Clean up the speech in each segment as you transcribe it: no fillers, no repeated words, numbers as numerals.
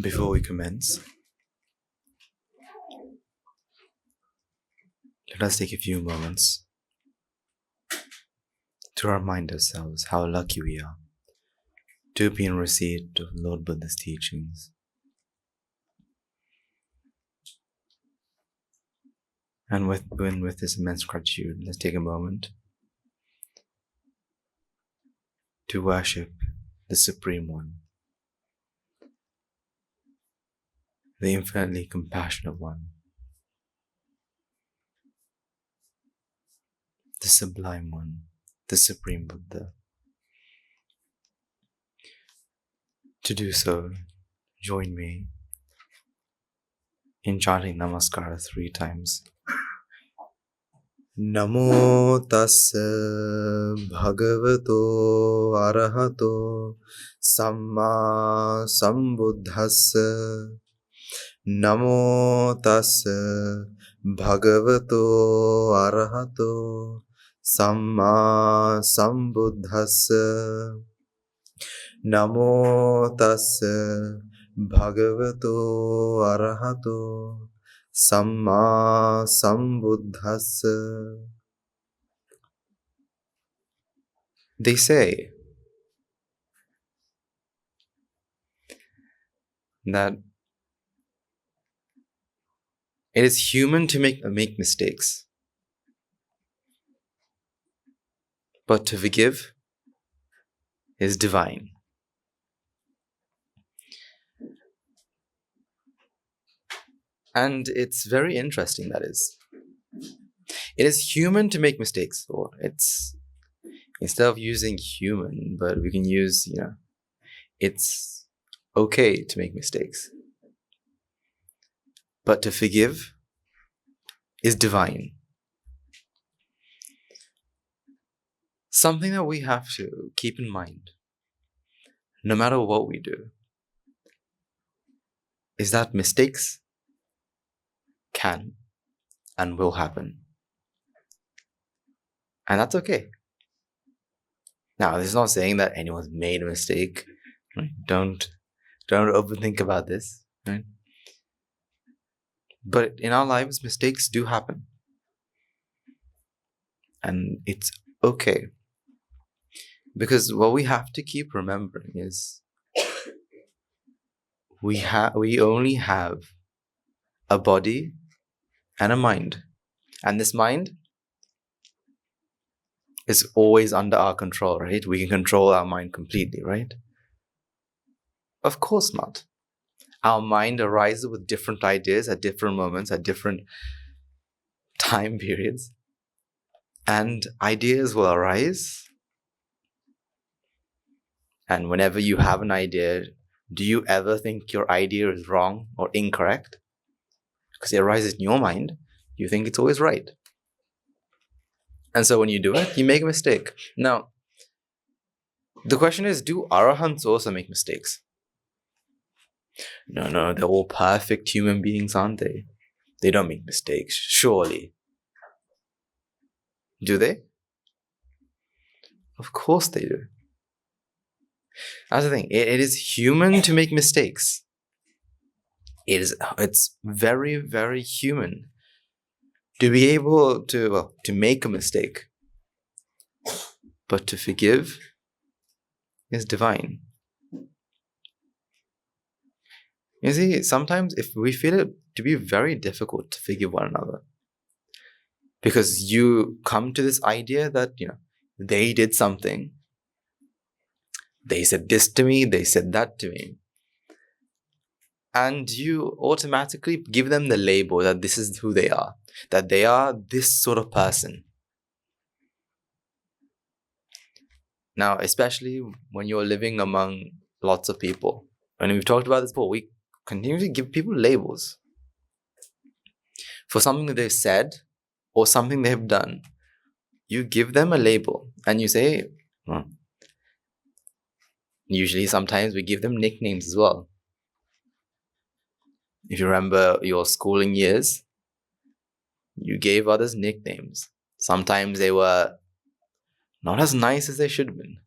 Before we commence, let us take a few moments to remind ourselves how lucky we are to be in receipt of Lord Buddha's teachings. And with this immense gratitude, let's take a moment to worship the Supreme One, the infinitely compassionate One, the Sublime One, the Supreme Buddha. To do so, join me in chanting Namaskara 3 times. Namo tassa bhagavato arahato samma sambuddhassa. Namo tassa bhagavato arahato samma sambuddhassa. Namo tassa bhagavato arahato samma sambuddhassa. They say that it is human to make mistakes, but to forgive is divine. And it's very interesting, that is. It is human to make mistakes, or it's, instead of using human, but we can use, it's okay to make mistakes. But to forgive is divine. Something that we have to keep in mind, no matter what we do, is that mistakes can and will happen. And that's okay. Now, this is not saying that anyone's made a mistake. Right? Don't overthink about this. Right? But in our lives, mistakes do happen. And it's okay. Because what we have to keep remembering is we only have a body and a mind. And this mind is always under our control, right? We can control our mind completely, right? Of course not. Our mind arises with different ideas at different moments, at different time periods. And ideas will arise. And whenever you have an idea, do you ever think your idea is wrong or incorrect? Because it arises in your mind, you think it's always right. And so when you do it, you make a mistake. Now, the question is, do arahants also make mistakes? No, they're all perfect human beings, aren't they? They don't make mistakes, surely. Do they? Of course they do. That's the thing. It is human to make mistakes. It's very, very human to be able to make a mistake. But to forgive is divine. You see, sometimes if we feel it to be very difficult to forgive one another, because you come to this idea that, they did something. They said this to me, they said that to me. And you automatically give them the label that this is who they are, that they are this sort of person. Now, especially when you're living among lots of people, and we've talked about this before, we continue to give people labels for something that they've said or something they've done. You give them a label and you say, usually sometimes we give them nicknames as well. If you remember your schooling years, you gave others nicknames. Sometimes they were not as nice as they should have been.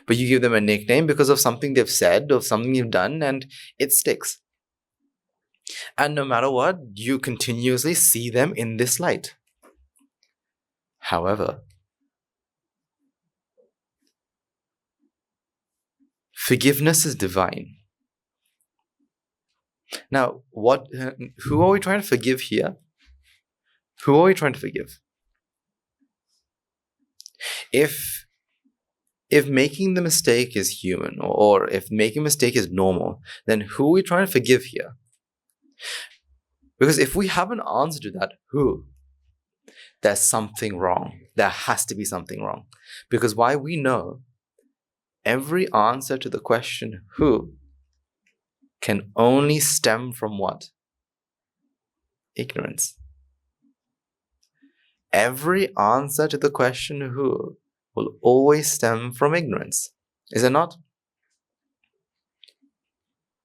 But you give them a nickname because of something they've said or something you've done, and it sticks. And no matter what, you continuously see them in this light. However, forgiveness is divine. Now, who are we trying to forgive here? Who are we trying to forgive? If making the mistake is human, or if making a mistake is normal, then who are we trying to forgive here? Because if we have an answer to that, who? There's something wrong. There has to be something wrong. Because why? We know every answer to the question who can only stem from what? Ignorance. Every answer to the question who will always stem from ignorance. Is it not?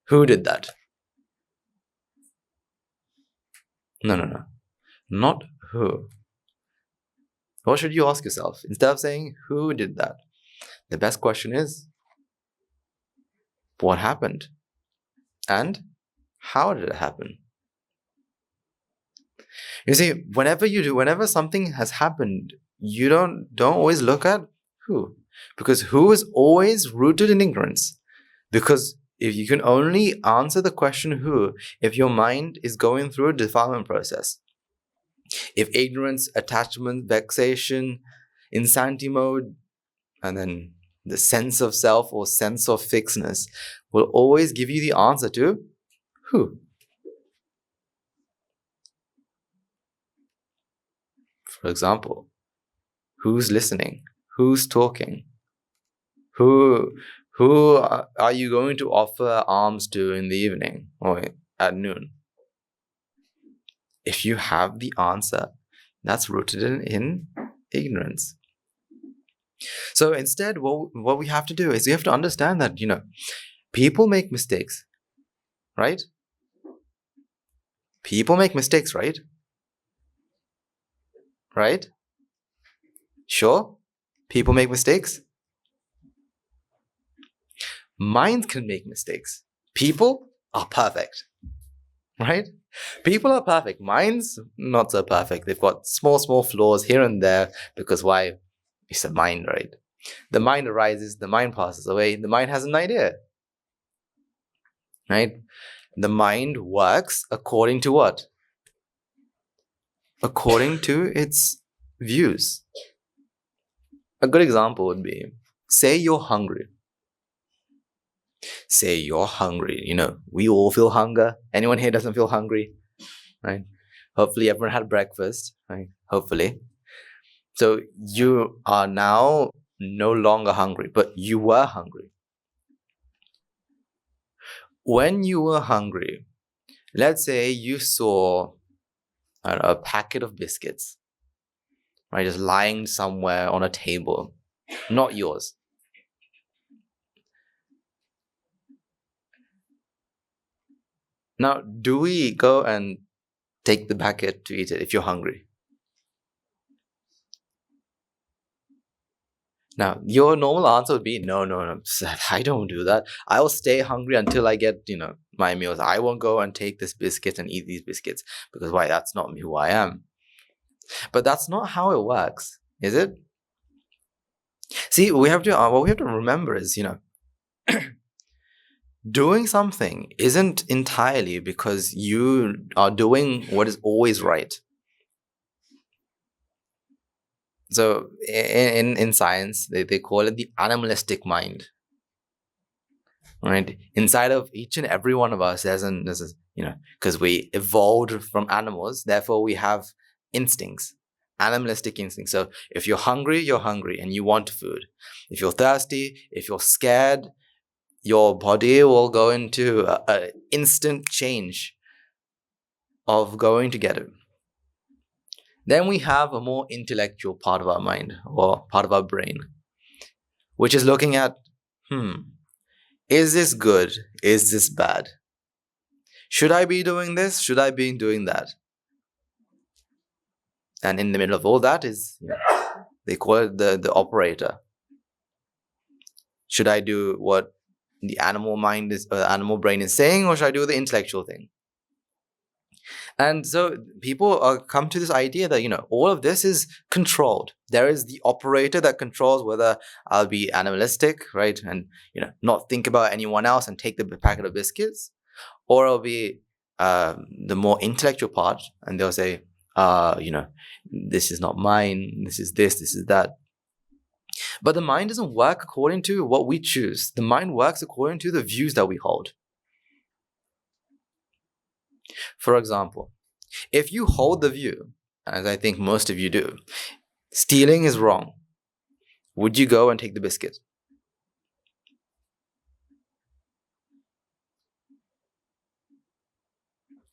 Who did that? No. Not who. What should you ask yourself? Instead of saying, who did that? The best question is, what happened? And how did it happen? You see, whenever something has happened, you don't always look at who. Because who is always rooted in ignorance. Because if you can only answer the question who, if your mind is going through a defilement process. If ignorance, attachment, vexation, insanity mode, and then the sense of self or sense of fixedness will always give you the answer to who. For example, who's listening? Who's talking? Who are you going to offer alms to in the evening or at noon? If you have the answer, that's rooted in ignorance. So instead, what we have to do is we have to understand that, people make mistakes, right? People make mistakes, right? Right? Sure? People make mistakes? Minds can make mistakes. People are perfect, right? People are perfect. Minds, not so perfect. They've got small flaws here and there because why? It's a mind, right? The mind arises, the mind passes away, the mind has an idea, right? The mind works according to what? According to its views. A good example would be, say you're hungry. Say you're hungry. We all feel hunger. Anyone here doesn't feel hungry, right? Hopefully everyone had breakfast, right? Hopefully. So you are now no longer hungry, but you were hungry. When you were hungry, let's say you saw a packet of biscuits, right, just lying somewhere on a table, not yours. Now, do we go and take the packet to eat it if you're hungry? Now, your normal answer would be, no, I don't do that. I will stay hungry until I get, my meals. I won't go and take this biscuit and eat these biscuits because why? That's not who I am. But that's not how it works, is it? See, what we have to remember is, doing something isn't entirely because you are doing what is always right. So in science, they call it the animalistic mind, right? Inside of each and every one of us, because we evolved from animals, therefore we have instincts, animalistic instincts. So if you're hungry and you want food. If you're thirsty, if you're scared, your body will go into an instant change of going to get it. Then we have a more intellectual part of our mind or part of our brain, which is looking at, is this good? Is this bad? Should I be doing this? Should I be doing that? And in the middle of all that is, they call it the operator. Should I do what the animal brain is saying, or should I do the intellectual thing? And so people come to this idea that, all of this is controlled. There is the operator that controls whether I'll be animalistic, right? And, not think about anyone else and take the packet of biscuits, or I'll be the more intellectual part, and they'll say, this is not mine, this is that. But the mind doesn't work according to what we choose. The mind works according to the views that we hold. For example, if you hold the view, as I think most of you do, stealing is wrong, would you go and take the biscuit?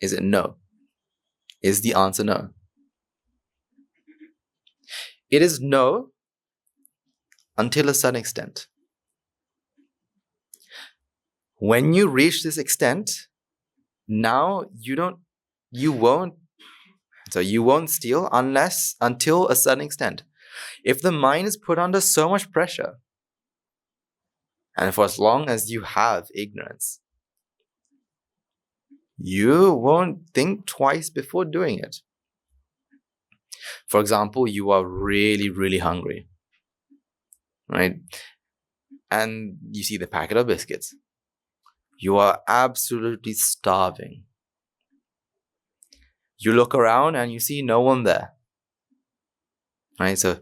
Is it no? Is the answer no? It is no until a certain extent. When you reach this extent, now you won't steal until a certain extent. If the mind is put under so much pressure, and for as long as you have ignorance, you won't think twice before doing it. For example, you are really, really hungry, right? And you see the packet of biscuits. You are absolutely starving. You look around and you see no one there, right? So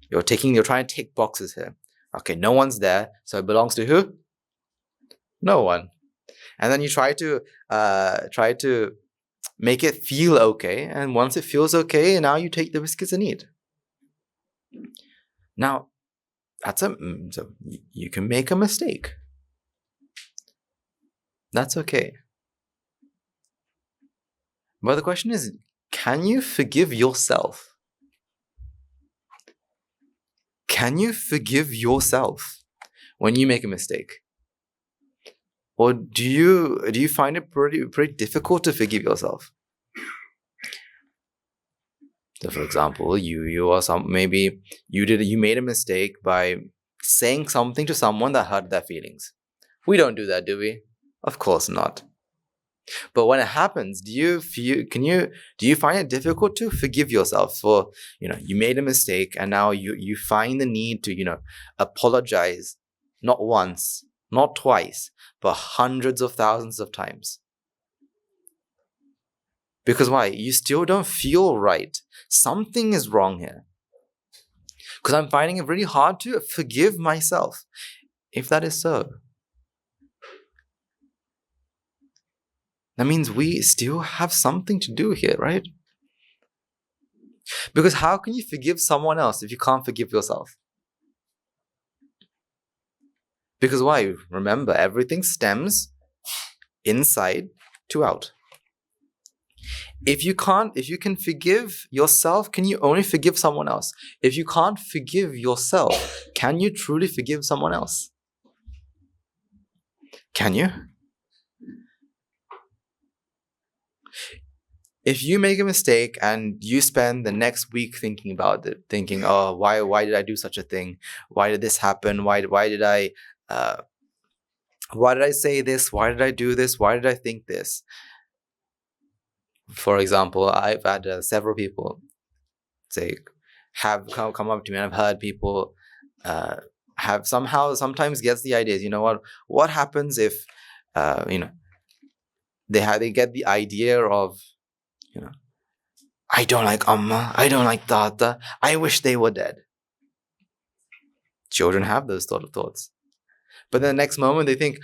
you're trying to tick boxes here. Okay, no one's there, so it belongs to who? No one. And then you try to make it feel okay, and once it feels okay, now you take the biscuits and eat. Now, so you can make a mistake. That's okay. But the question is, can you forgive yourself? Can you forgive yourself when you make a mistake? Or do you find it pretty difficult to forgive yourself? So, for example, maybe you made a mistake by saying something to someone that hurt their feelings. We don't do that, do we? Of course not. But when it happens, do you find it difficult to forgive yourself for, you made a mistake, and now you find the need to, apologize, not once, not twice, but hundreds of thousands of times? Because why? You still don't feel right. Something is wrong here. Because I'm finding it really hard to forgive myself. If that is so, that means we still have something to do here, right? Because how can you forgive someone else if you can't forgive yourself? Because why? Remember, everything stems inside to out. If you can forgive yourself, can you only forgive someone else? If you can't forgive yourself, can you truly forgive someone else? Can you? If you make a mistake and you spend the next week thinking about it, thinking, oh, why did I do such a thing? Why did this happen? Why did I say this? Why did I do this? Why did I think this? For example, I've had several people have come up to me, and I've heard people sometimes gets the ideas. What happens if they get the idea of, I don't like Amma, I don't like Tata, I wish they were dead. Children have those sort of thoughts. But then the next moment they think,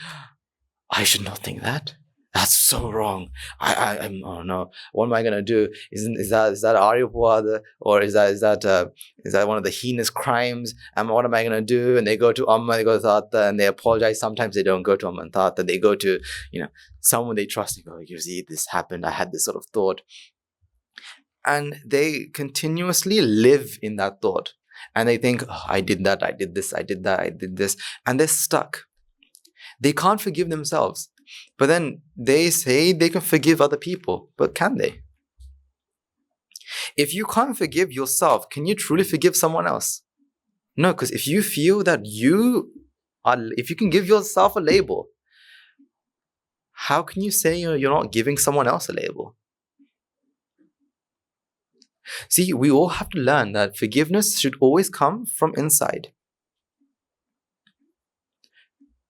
I should not think that. That's so wrong. Oh no. What am I gonna do? Is that Aryapurada, or is that one of the heinous crimes? And what am I gonna do? And they go to Amma, they go to Tata, and they apologize. Sometimes they don't go to Amma and Tata. They go to someone they trust. They go, you see, this happened. I had this sort of thought, and they continuously live in that thought. And they think, oh, I did that. I did this. I did that. I did this, and they're stuck. They can't forgive themselves. But then they say they can forgive other people. But can they? If you can't forgive yourself, can you truly forgive someone else? No, because if you feel that you if you can give yourself a label, how can you say you're not giving someone else a label? See, we all have to learn that forgiveness should always come from inside.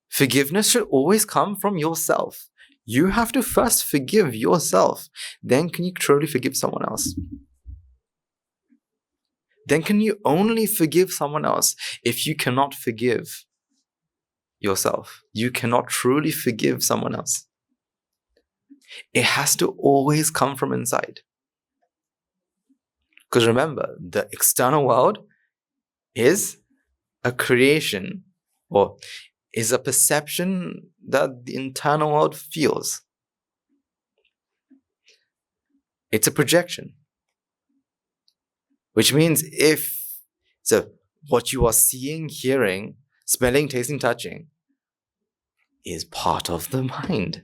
Forgiveness should always come from yourself. You have to first forgive yourself. Then can you truly forgive someone else? Then can you only forgive someone else if you cannot forgive yourself? You cannot truly forgive someone else. It has to always come from inside. Because remember, the external world is a creation, or is a perception that the internal world feels. It's a projection. Which means what you are seeing, hearing, smelling, tasting, touching is part of the mind.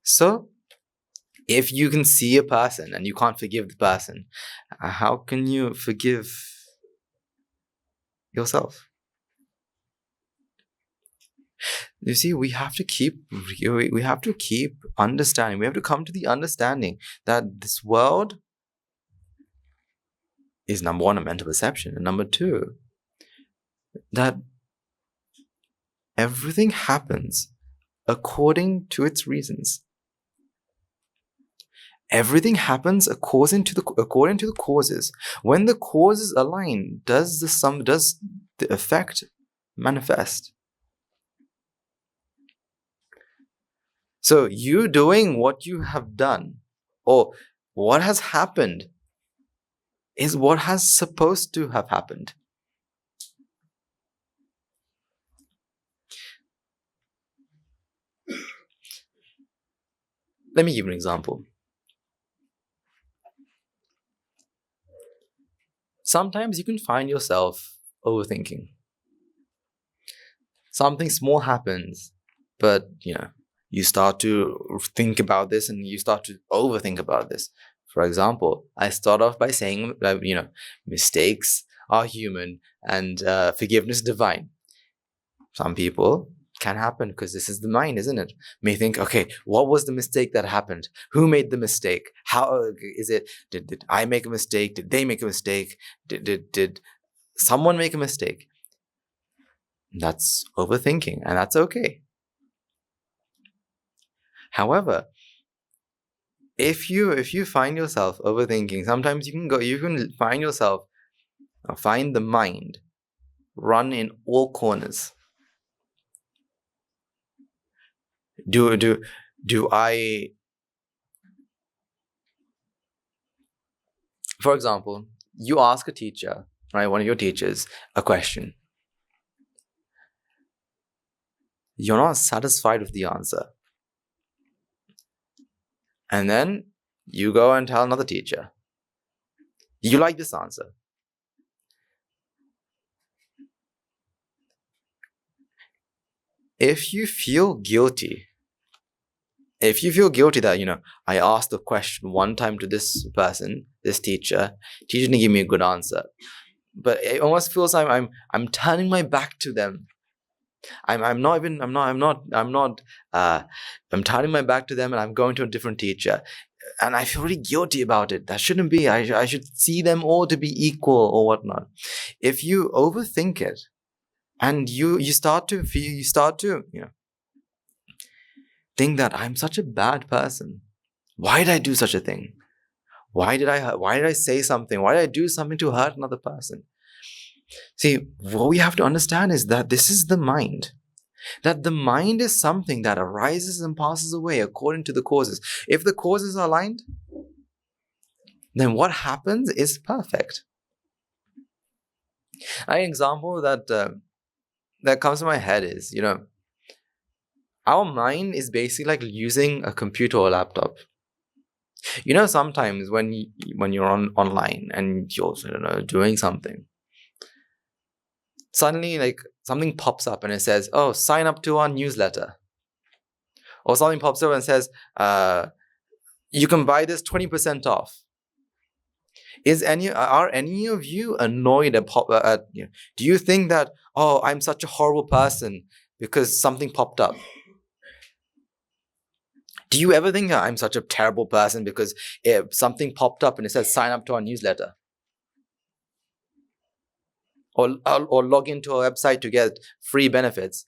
So, if you can see a person and you can't forgive the person, how can you forgive yourself? You see, we have to keep understanding. We have to come to the understanding that this world is, number one, a mental perception, and number two, that everything happens according to its reasons. Everything happens according to the causes. When the causes align, does the effect manifest? So you doing what you have done, or what has happened, is what has supposed to have happened. Let me give an example. Sometimes you can find yourself overthinking. Something small happens, but you start to think about this and you start to overthink about this. For example, I start off by saying, mistakes are human and forgiveness divine. Some people can happen because this is the mind, isn't it? May think, okay, what was the mistake that happened? Who made the mistake? How is it? Did I make a mistake? Did they make a mistake? Did someone make a mistake? That's overthinking, and that's okay. However, if you find yourself overthinking, sometimes you can find the mind run in all corners. Do I, for example, you ask a teacher, right, one of your teachers, a question. You're not satisfied with the answer. And then you go and tell another teacher, you like this answer. If you feel guilty that, I asked the question one time to this person, this teacher didn't give me a good answer, but it almost feels like I'm turning my back to them. I'm turning my back to them and I'm going to a different teacher. And I feel really guilty about it. That shouldn't be. I should see them all to be equal or whatnot. If you overthink it and you start to think that I'm such a bad person. Why did I do such a thing? Why did I say something? Why did I do something to hurt another person? See, what we have to understand is that this is the mind. That the mind is something that arises and passes away according to the causes. If the causes are aligned, then what happens is perfect. An example that comes to my head is, our mind is basically like using a computer or a laptop. Sometimes when you're online and you're doing something, suddenly like something pops up and it says, oh, sign up to our newsletter. Or something pops up and says, you can buy this 20% off. Are any of you annoyed at do you think that, oh, I'm such a horrible person because something popped up? Do you ever think I'm such a terrible person because something popped up and it says sign up to our newsletter? Or log into our website to get free benefits?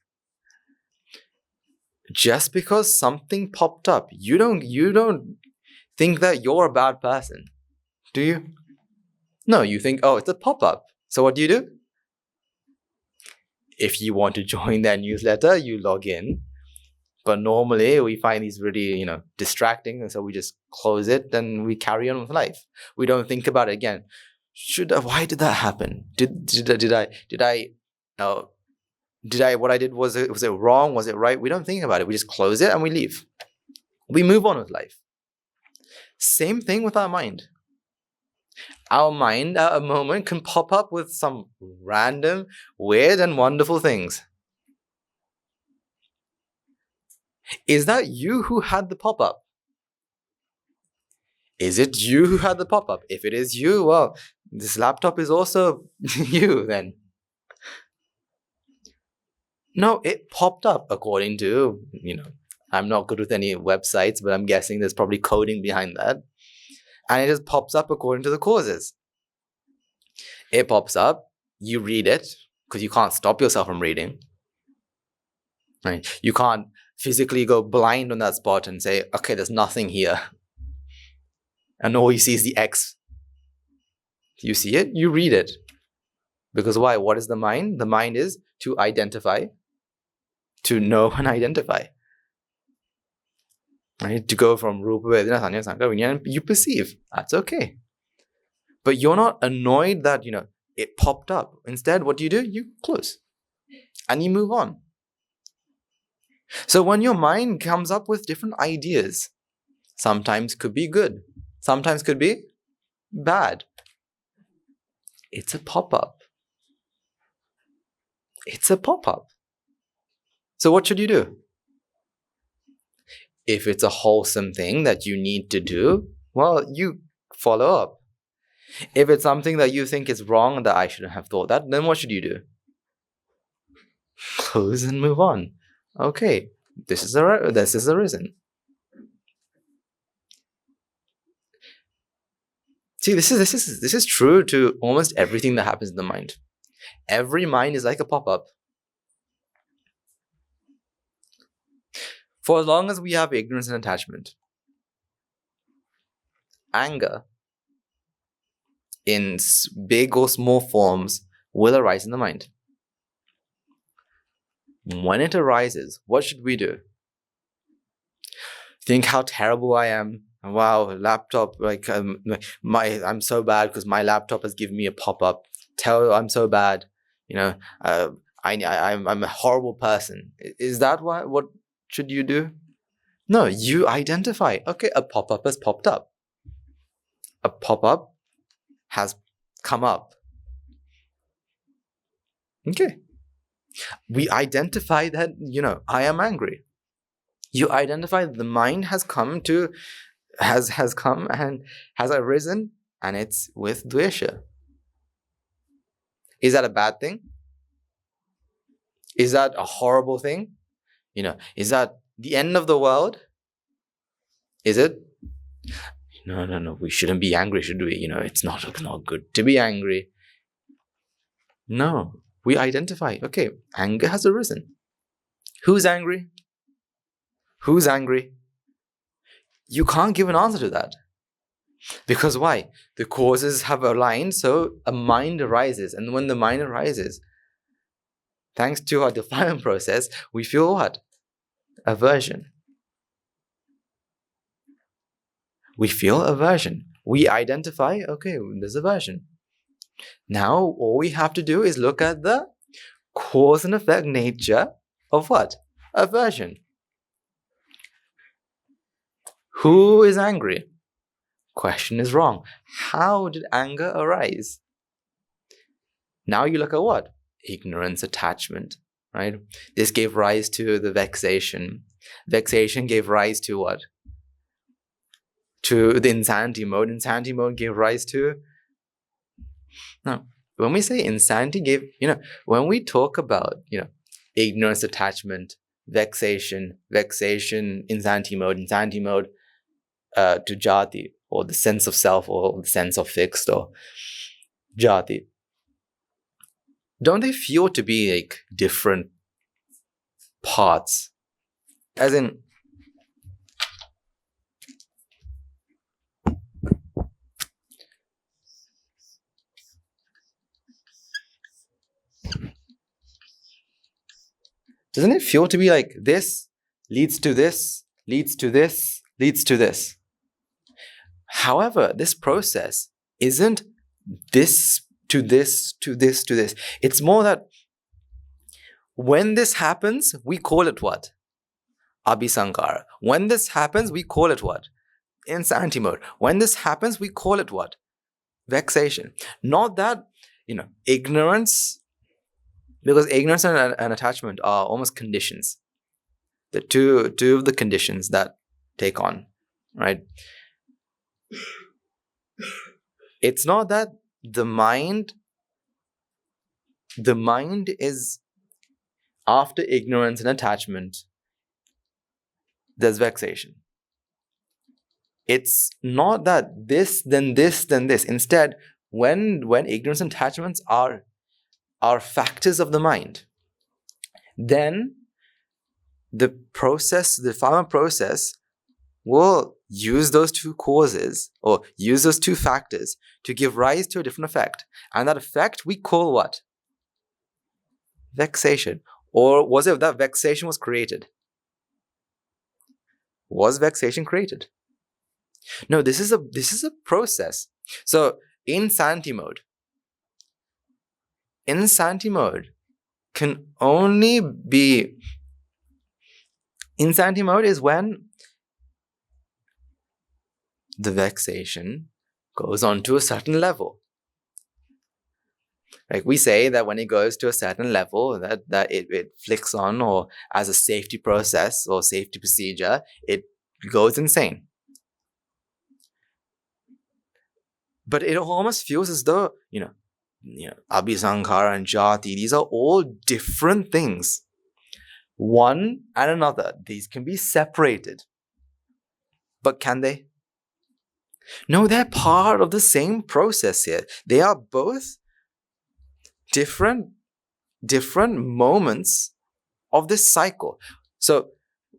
Just because something popped up, you don't think that you're a bad person, do you? No, you think, oh, it's a pop-up. So what do? If you want to join their newsletter, you log in. But normally we find these really, distracting, and so we just close it and we carry on with life. We don't think about it again. Why did that happen? What I did, was it wrong? Was it right? We don't think about it. We just close it and we leave. We move on with life. Same thing with our mind. Our mind at a moment can pop up with some random, weird and wonderful things. Is that you who had the pop-up? Is it you who had the pop-up? If it is you, well, this laptop is also you then. No, it popped up according to, I'm not good with any websites, but I'm guessing there's probably coding behind that. And it just pops up according to the causes. It pops up, you read it, because you can't stop yourself from reading. Right? You can't physically go blind on that spot and say, okay, there's nothing here. And all you see is the X. You see it, you read it. Because why? What is the mind? The mind is to identify, to know and identify. Right? To go from Rupa Vedana Sanya Sankhara Vijnana, you perceive. That's okay. But you're not annoyed that, it popped up. Instead, what do? You close. And you move on. So when your mind comes up with different ideas, sometimes could be good, sometimes could be bad. It's a pop-up. It's a pop-up. So what should you do? If it's a wholesome thing that you need to do, well, you follow up. If it's something that you think is wrong, that I shouldn't have thought that, then what should you do? Close and move on. Okay, this is the reason. See, this is true to almost everything that happens in the mind. Every mind is like a pop-up. For as long as we have ignorance and attachment, anger in big or small forms will arise in the mind. When it arises, what should we do? Think how terrible I am. Wow, laptop, I'm so bad because my laptop has given me a pop-up. I'm so bad. I'm a horrible person. Is that what should you do? No, you identify. Okay, a pop-up has popped up. A pop-up has come up. Okay. We identify that, I am angry. You identify that the mind has come and has arisen, and it's with dvesha. Is that a bad thing? Is that a horrible thing? Is that the end of the world? Is it? No. We shouldn't be angry, should we? It's not good to be angry. No. We identify, okay, anger has arisen. Who's angry? Who's angry? You can't give an answer to that. Because why? The causes have aligned, so a mind arises. And when the mind arises, thanks to our defilement process, we feel what? Aversion. We feel aversion. We identify, okay, there's aversion. Now, all we have to do is look at the cause and effect nature of what? Aversion. Who is angry? Question is wrong. How did anger arise? Now you look at what? Ignorance, attachment, right? This gave rise to the vexation. Vexation gave rise to what? to the insanity mode. Insanity mode gave rise to... No. When we say insanity gave, when we talk about, ignorance, attachment, vexation, insanity mode to jati, or the sense of self, or the sense of fixed, or jati, don't they feel to be like different parts? As in, doesn't it feel to be like this leads to this, leads to this, leads to this? However, this process isn't this to this to this to this. It's more that when this happens, we call it what? Abhisankara. When this happens, we call it what? Insanity mode. When this happens, we call it what? Vexation. Not that, ignorance, because ignorance and attachment are almost conditions. The two of the conditions that take on, right? It's not that the mind is, after ignorance and attachment, there's vexation. It's not that this, then this, then this. Instead, when ignorance and attachments are factors of the mind, then the farmer process will use those two causes, or use those two factors to give rise to a different effect. And that effect we call what? Vexation. Or was it that vexation was created? Was vexation created? No, this is a process. So insanity mode can only be... Insanity mode is when the vexation goes on to a certain level. Like we say that when it goes to a certain level, that it flicks on, or as a safety process or safety procedure, it goes insane. But it almost feels as though, abhisankara and jati, these are all different things. One and another, these can be separated. But can they? No, they're part of the same process here. They are both different moments of this cycle. So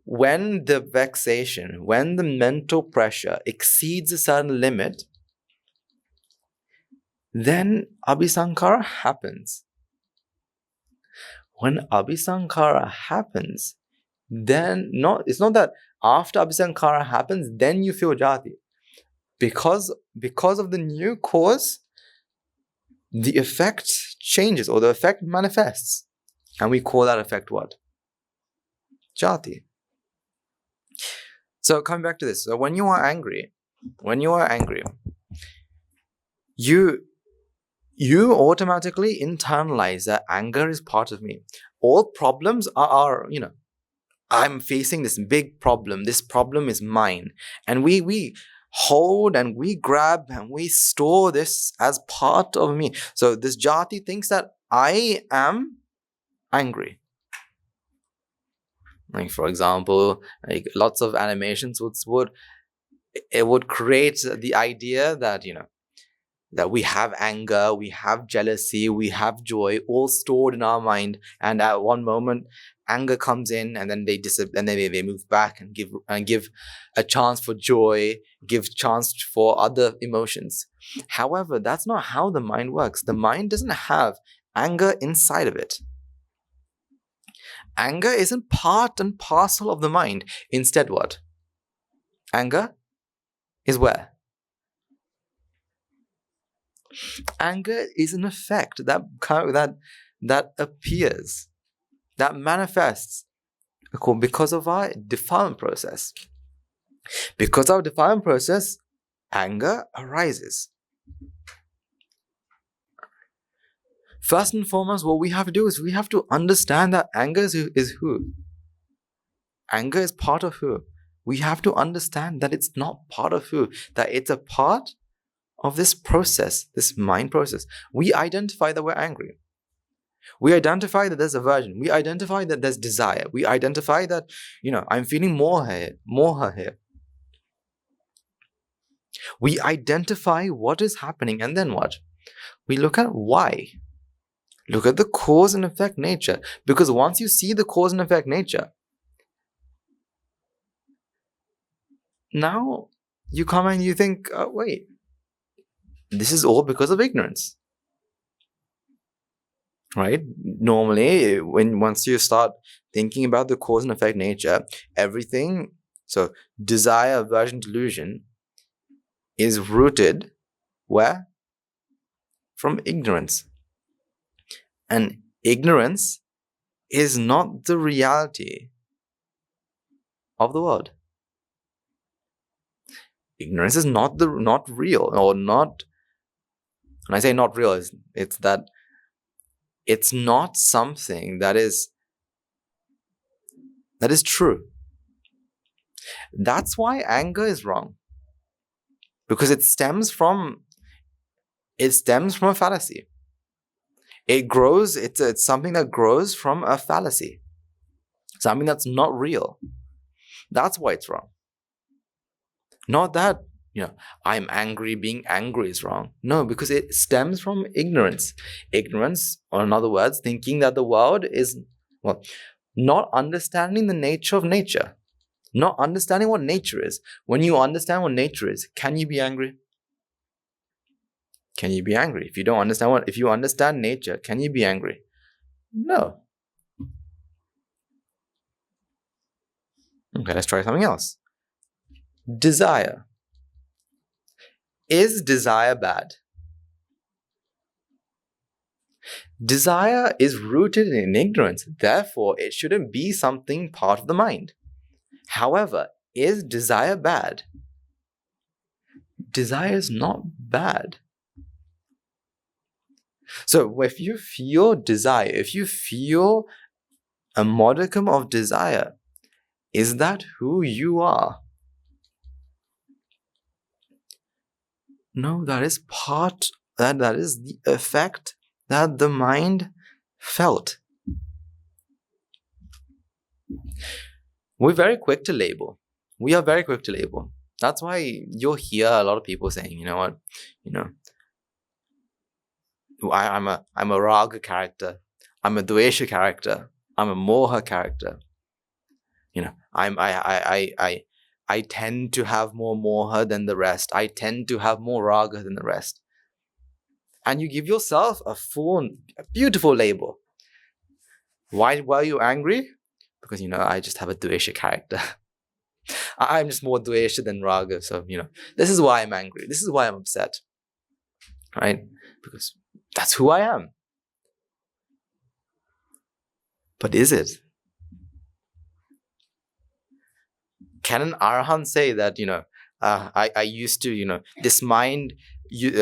when the vexation, when the mental pressure exceeds a certain limit, then abhisankara happens. When abhisankara happens, then it's not that after abhisankara happens, then you feel jati. Because of the new cause, the effect changes, or the effect manifests. And we call that effect what? Jati. So coming back to this, so when you are angry, you automatically internalize that anger is part of me. All problems are I'm facing this big problem. This problem is mine. And we hold and we grab and we store this as part of me. So this jati thinks that I am angry. Like, for example, like lots of animations would create the idea that that we have anger, we have jealousy, we have joy, all stored in our mind. And at one moment, anger comes in, and then they move back and give a chance for joy, give chance for other emotions. However, that's not how the mind works. The mind doesn't have anger inside of it. Anger isn't part and parcel of the mind. Instead, what? Anger is where? Anger is an effect that appears, that manifests because of our defilement process. Because of our defilement process, anger arises. First and foremost, what we have to do is we have to understand that anger is who? Anger is part of who? We have to understand that it's not part of who, that it's a part of this process, this mind process. We identify that we're angry. We identify that there's aversion. We identify that there's desire. We identify that, I'm feeling moha here. We identify what is happening, and then what? We look at why. Look at the cause and effect nature. Because once you see the cause and effect nature, now you come and you think, oh, wait, this is all because of ignorance. Right? Normally, once you start thinking about the cause and effect nature, everything, so desire, aversion, delusion, is rooted where? From ignorance. And ignorance is not the reality of the world. Ignorance is not real, or not. When I say not real, it's that it's not something that is true. That's why anger is wrong. Because it stems from a fallacy. It grows, it's something that grows from a fallacy. Something that's not real. That's why it's wrong. Not that, I'm angry, being angry is wrong. No, because it stems from ignorance. Ignorance, or in other words, thinking that the world is, not understanding the nature of nature. Not understanding what nature is. When you understand what nature is, can you be angry? Can you be angry? If you understand nature, can you be angry? No. Okay, let's try something else. Desire. Is desire bad? Desire is rooted in ignorance. Therefore, it shouldn't be something part of the mind. However, is desire bad? Desire is not bad. So if you feel desire, if you feel a modicum of desire, is that who you are? No, that is that is the effect that the mind felt. We're very quick to label. We are very quick to label. That's why you'll hear a lot of people saying, I'm a raga character, I'm a dvesha character, I'm a moha character. I tend to have more moha than the rest. I tend to have more raga than the rest. And you give yourself a beautiful label. Why are you angry? Because, I just have a dvesha character. I'm just more dvesha than raga. So, this is why I'm angry. This is why I'm upset. Right? Because that's who I am. But is it? Can an arahant say that, I used to, this mind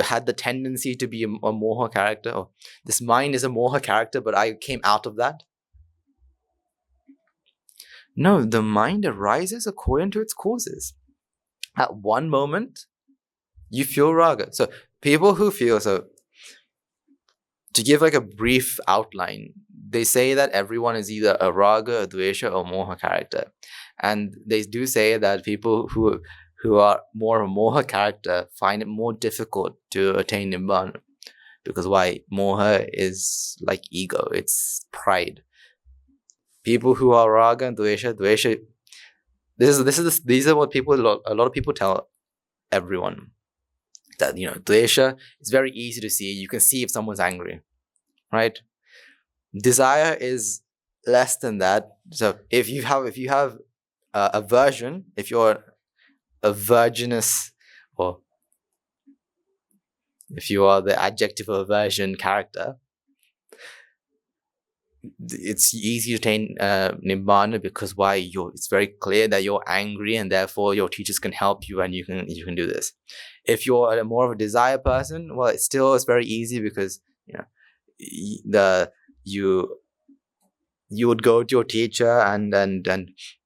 had the tendency to be a moha character, or this mind is a moha character, but I came out of that? No, the mind arises according to its causes. At one moment, you feel raga. So people who feel, to give like a brief outline, they say that everyone is either a raga, a dvesha, or moha character. And they do say that people who are more of a moha character find it more difficult to attain nibbana. Because why? Moha is like ego, it's pride. People who are raga and dvesha, these are what a lot of people tell everyone. That, dvesha is very easy to see. You can see if someone's angry, right? Desire is less than that. So if you have aversion, if you're a virginous, or if you are the adjective of aversion character, it's easy to attain nibbana, because why? It's very clear that you're angry, and therefore your teachers can help you, and you can do this. If you're more of a desire person, well, it's very easy, because you would go to your teacher and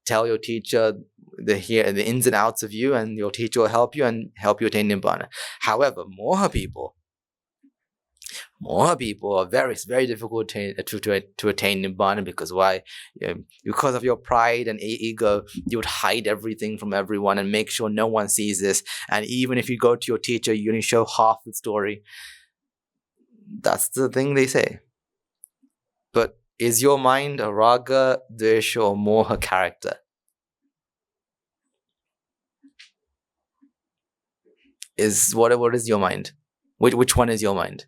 tell your teacher the ins and outs of you, and your teacher will help you attain Nibbana. However, moha people are very, very difficult to attain Nibbana. Because why? Because of your pride and ego, you would hide everything from everyone and make sure no one sees this. And even if you go to your teacher, you only show half the story. That's the thing they say. But is your mind a raga, dvesha, or moha character? What is your mind? Which one is your mind?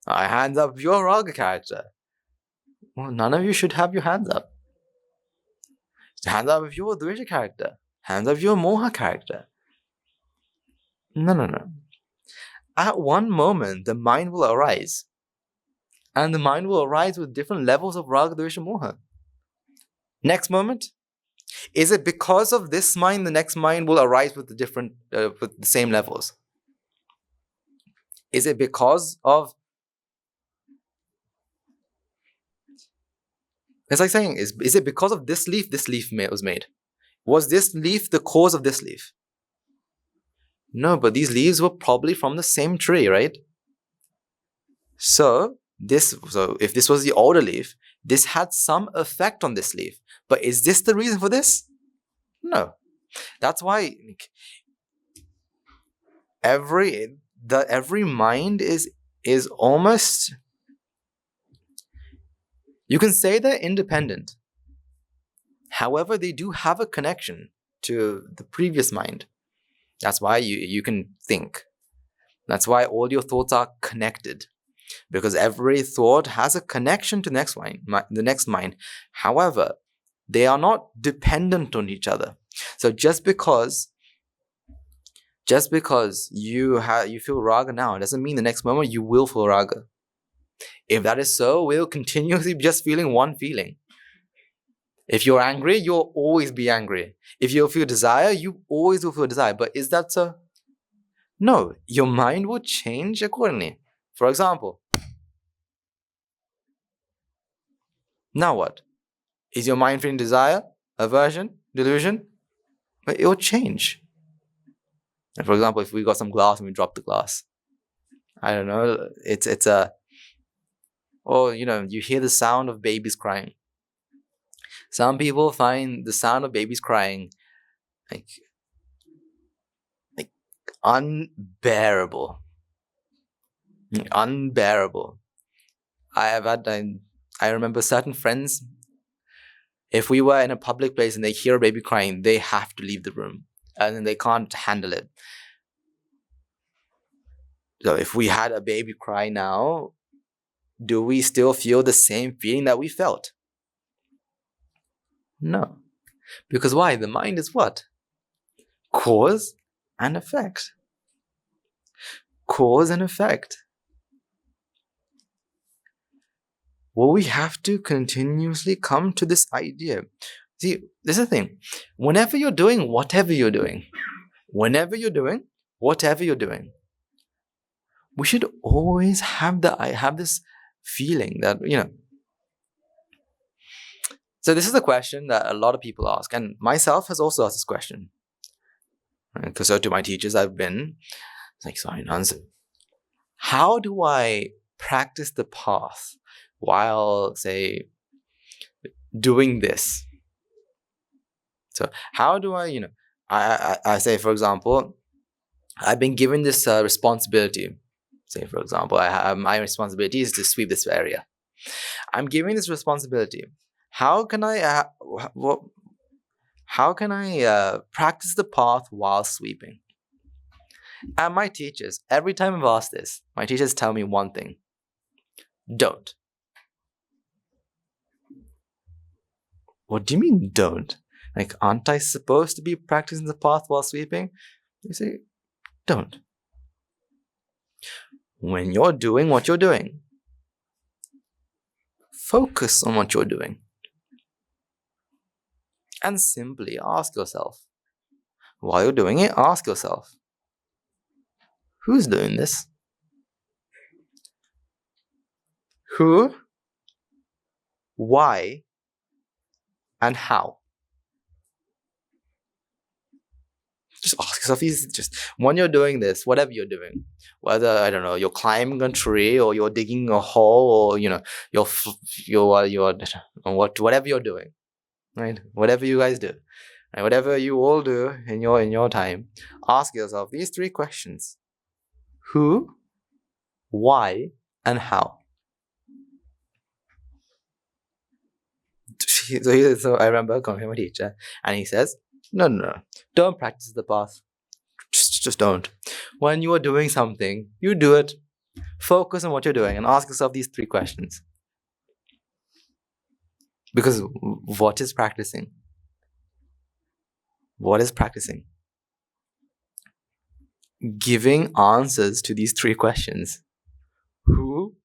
Hands up if you're a raga character. Well, none of you should have your hands up. Hands up if you're a dvesha character. Hands up if you're a moha character. No. At one moment, the mind will arise. And the mind will arise with different levels of raga, dvesha, moha. Next moment, is it because of this mind the next mind will arise with the same levels? Is it because of... It's like saying, is it because of this leaf was made? Was this leaf the cause of this leaf? No, but these leaves were probably from the same tree, right? So if this was the older leaf, this had some effect on this leaf. But is this the reason for this? No. That's why every mind is almost... You can say they're independent. However, they do have a connection to the previous mind. That's why you can think. That's why all your thoughts are connected. Because every thought has a connection to the next mind. However, they are not dependent on each other. So just because you feel raga now, doesn't mean the next moment you will feel raga. If that is so, we'll continuously be just feeling one feeling. If you're angry, you'll always be angry. If you feel desire, you always will feel desire. But is that so? No, your mind will change accordingly. For example, now what? Is your mind feeling desire, aversion, delusion? But it will change. And for example, if we got some glass and we drop the glass, I don't know, you hear the sound of babies crying. Some people find the sound of babies crying like unbearable. Unbearable. I remember certain friends, if we were in a public place and they hear a baby crying, they have to leave the room. And then they can't handle it. So if we had a baby cry now, do we still feel the same feeling that we felt? No. Because why? The mind is what? Cause and effect. Cause and effect. Well, we have to continuously come to this idea. See, this is the thing. Whenever you're doing whatever you're doing, we should always have this feeling that, So this is a question that a lot of people ask, and myself has also asked this question. Because so to my teachers, I've been like, sorry, answer. How do I practice the path while, say, doing this? So how do I, I say, for example, I've been given this responsibility. Say, for example, my responsibility is to sweep this area. I'm given this responsibility. How can I practice the path while sweeping? And my teachers, every time I've asked this, my teachers tell me one thing: don't. What do you mean, don't? Like, aren't I supposed to be practicing the path while sweeping? They say, don't. When you're doing what you're doing, focus on what you're doing. And simply ask yourself, while you're doing it, ask yourself, who's doing this? Who, why, and how? Just ask yourself these. Just when you're doing this, whatever you're doing, whether I don't know, you're climbing a tree or you're digging a hole or whatever you're doing, right? Whatever you guys do, right? Whatever you all do in your time, ask yourself these 3 questions: who, why, and how. So I remember coming to my teacher, and he says, no, don't practice the path. Just don't. When you are doing something, you do it. Focus on what you're doing and ask yourself these 3 questions. Because what is practicing? What is practicing? Giving answers to these 3 questions: who,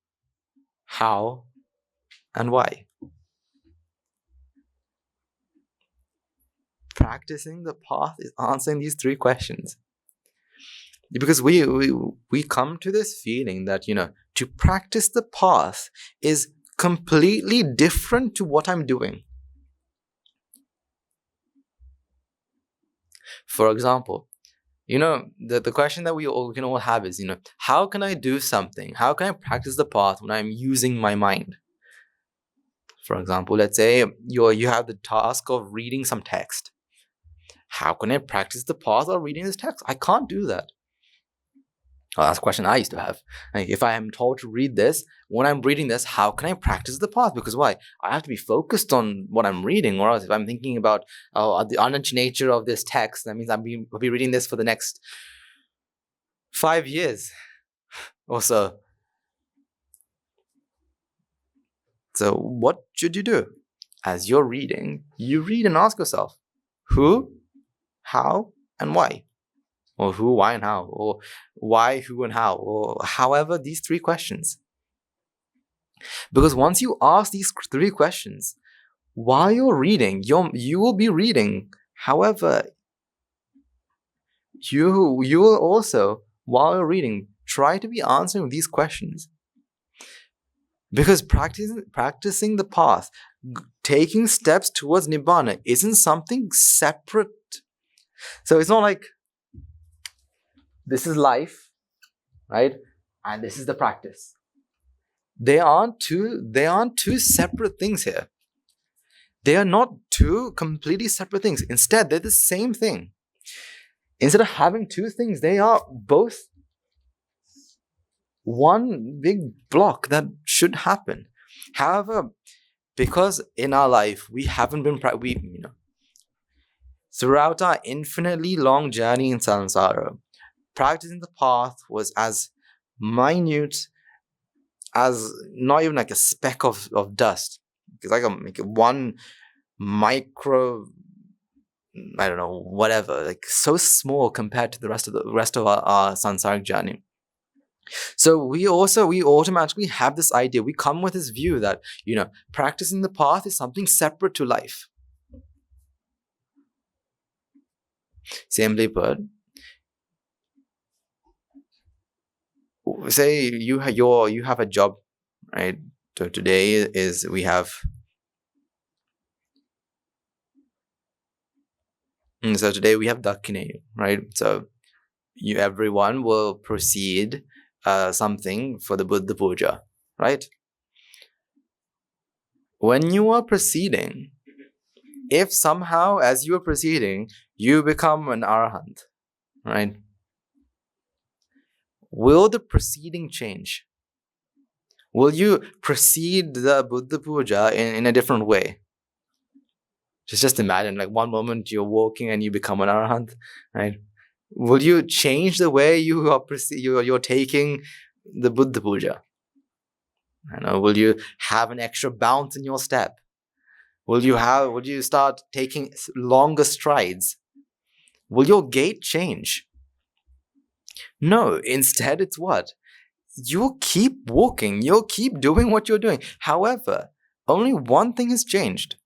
how, and why. Practicing the path is answering these 3 questions. Because we come to this feeling that, to practice the path is completely different to what I'm doing. For example, the question that we can all have is, how can I do something? How can I practice the path when I'm using my mind? For example, let's say you have the task of reading some text. How can I practice the path of reading this text? I can't do that. Oh, that's a question I used to have. Like, if I am told to read this, when I'm reading this, how can I practice the path? Because why? I have to be focused on what I'm reading, or else if I'm thinking about the unorthodox nature of this text, that means I'll be reading this for the next 5 years or so. So what should you do? As you're reading, you read and ask yourself, who, how, and why? Or who, why, and how? Or why, who, and how? Or however, these 3 questions. Because once you ask these 3 questions, while you're reading, you will be reading. However, you will also, while you're reading, try to be answering these questions. Because practicing the path, taking steps towards Nibbana isn't something separate. So it's not like this is life, right? And this is the practice. They aren't two separate things here. They are not 2 completely separate things. Instead, they're the same thing. Instead of having 2 things, they are both one big block that should happen. However, because in our life we haven't been throughout our infinitely long journey in samsara, practicing the path was as minute as not even like a speck of dust. It's like one micro, I don't know, whatever, like so small compared to the rest of our samsaric journey. So we automatically have this idea. We come with this view that, practicing the path is something separate to life. Simply put, say you have a job, right? So today we have. So today we have Dakine, right? So everyone will proceed something for the Buddha Puja, right? When you are proceeding, if somehow as you are proceeding, you become an arahant, right? Will the proceeding change? Will you proceed the Buddha Puja in a different way? Just imagine, like one moment you're walking and you become an arahant, right? Will you change the way you're taking the Buddha Puja? Will you have an extra bounce in your step? Will you start taking longer strides? Will your gait change? No, instead it's what? You'll keep walking, you'll keep doing what you're doing. However, only one thing has changed.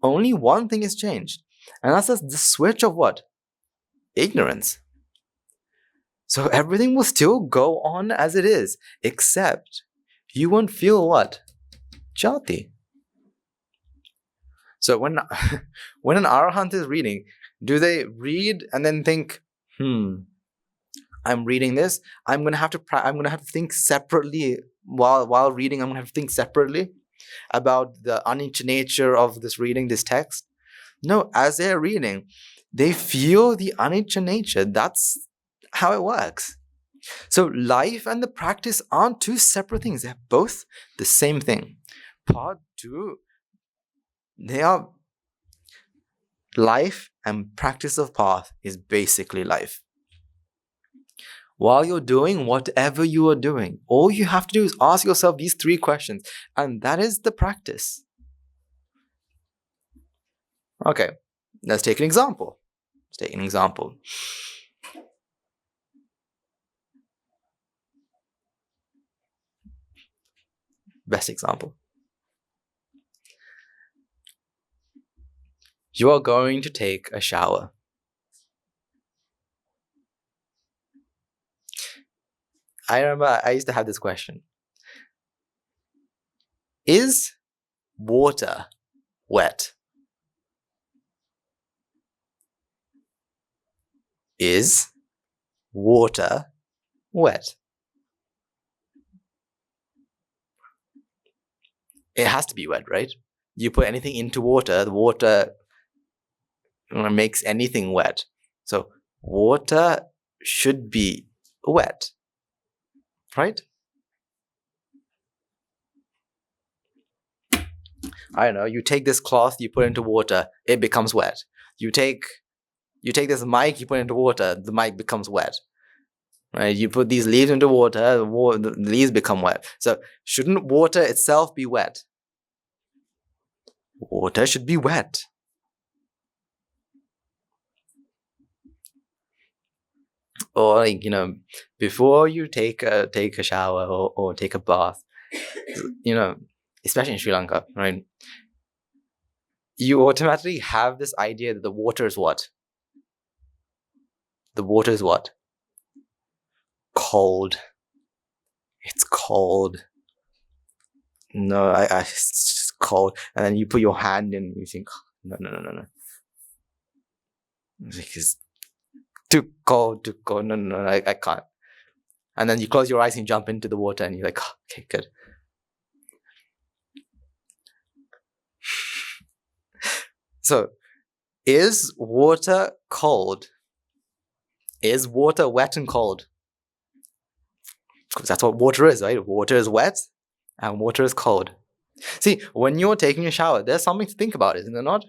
Only one thing has changed. And that's the switch of what? Ignorance. So everything will still go on as it is, except you won't feel what? Jati. So when when an arahant is reading, do they read and then think, I'm reading this. I'm gonna have to think separately while reading. I'm gonna have to think separately about the anicca nature of this reading, this text. No, as they're reading, they feel the anicca nature. That's how it works. So life and the practice aren't two separate things. They're both the same thing. Part two, they are life, and practice of path is basically life. While you're doing whatever you are doing, all you have to do is ask yourself these three questions, and that is the practice. Okay, let's take an example. Best example. You are going to take a shower. I remember I used to have this question. Is water wet? Is water wet? It has to be wet, right? You put anything into water, the water makes anything wet. So water should be wet, right? I don't know, you take this cloth, you put it into water, it becomes wet. You take this mic, you put it into water, the mic becomes wet. Right? You put these leaves into water, the leaves become wet. So shouldn't water itself be wet? Water should be wet. Or before you take a shower or take a bath, especially in Sri Lanka, right? You automatically have this idea that the water is what? The water is what? Cold. It's cold. No, it's just cold. And then you put your hand in and you think, no. It's too cold. No, I can't. And then you close your eyes and you jump into the water and you're like, oh, okay, good. So, is water cold? Is water wet and cold? Because that's what water is, right? Water is wet and water is cold. See, when you're taking a shower, there's something to think about, isn't there not?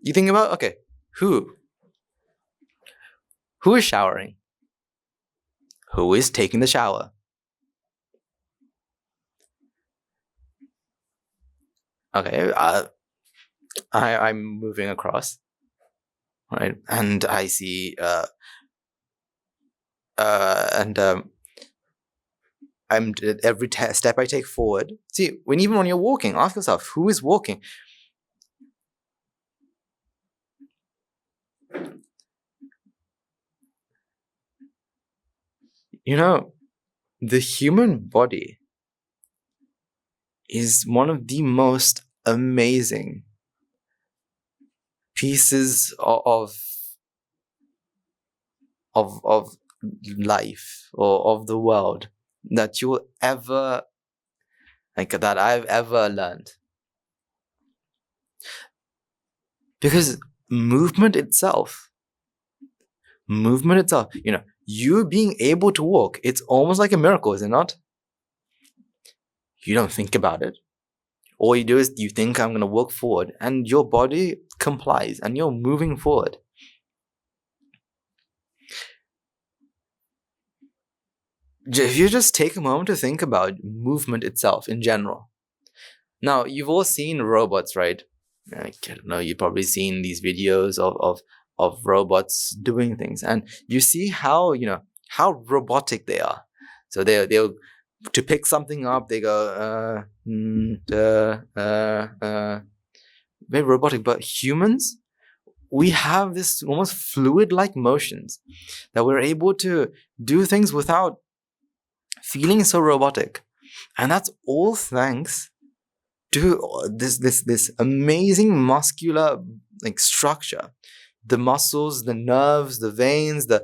You think about, okay, who is showering? Who is taking the shower? Okay, I'm moving across, right? And I see, I'm every step I take forward. See, even when you're walking, ask yourself, who is walking? The human body is one of the most amazing pieces of life or of the world that you'll ever, that I've ever learned. Because movement itself, you being able to walk, it's almost like a miracle, is it not? You don't think about it. All you do is you think, I'm going to walk forward, and your body complies and you're moving forward. If you just take a moment to think about movement itself in general. Now, you've all seen robots, right? I don't know, you've probably seen these videos of robots doing things, and you see how robotic they are. So they'll to pick something up, they go very robotic. But humans, we have this almost fluid-like motions that we're able to do things without feeling so robotic, and that's all thanks do this amazing muscular like structure, the muscles, the nerves, the veins, the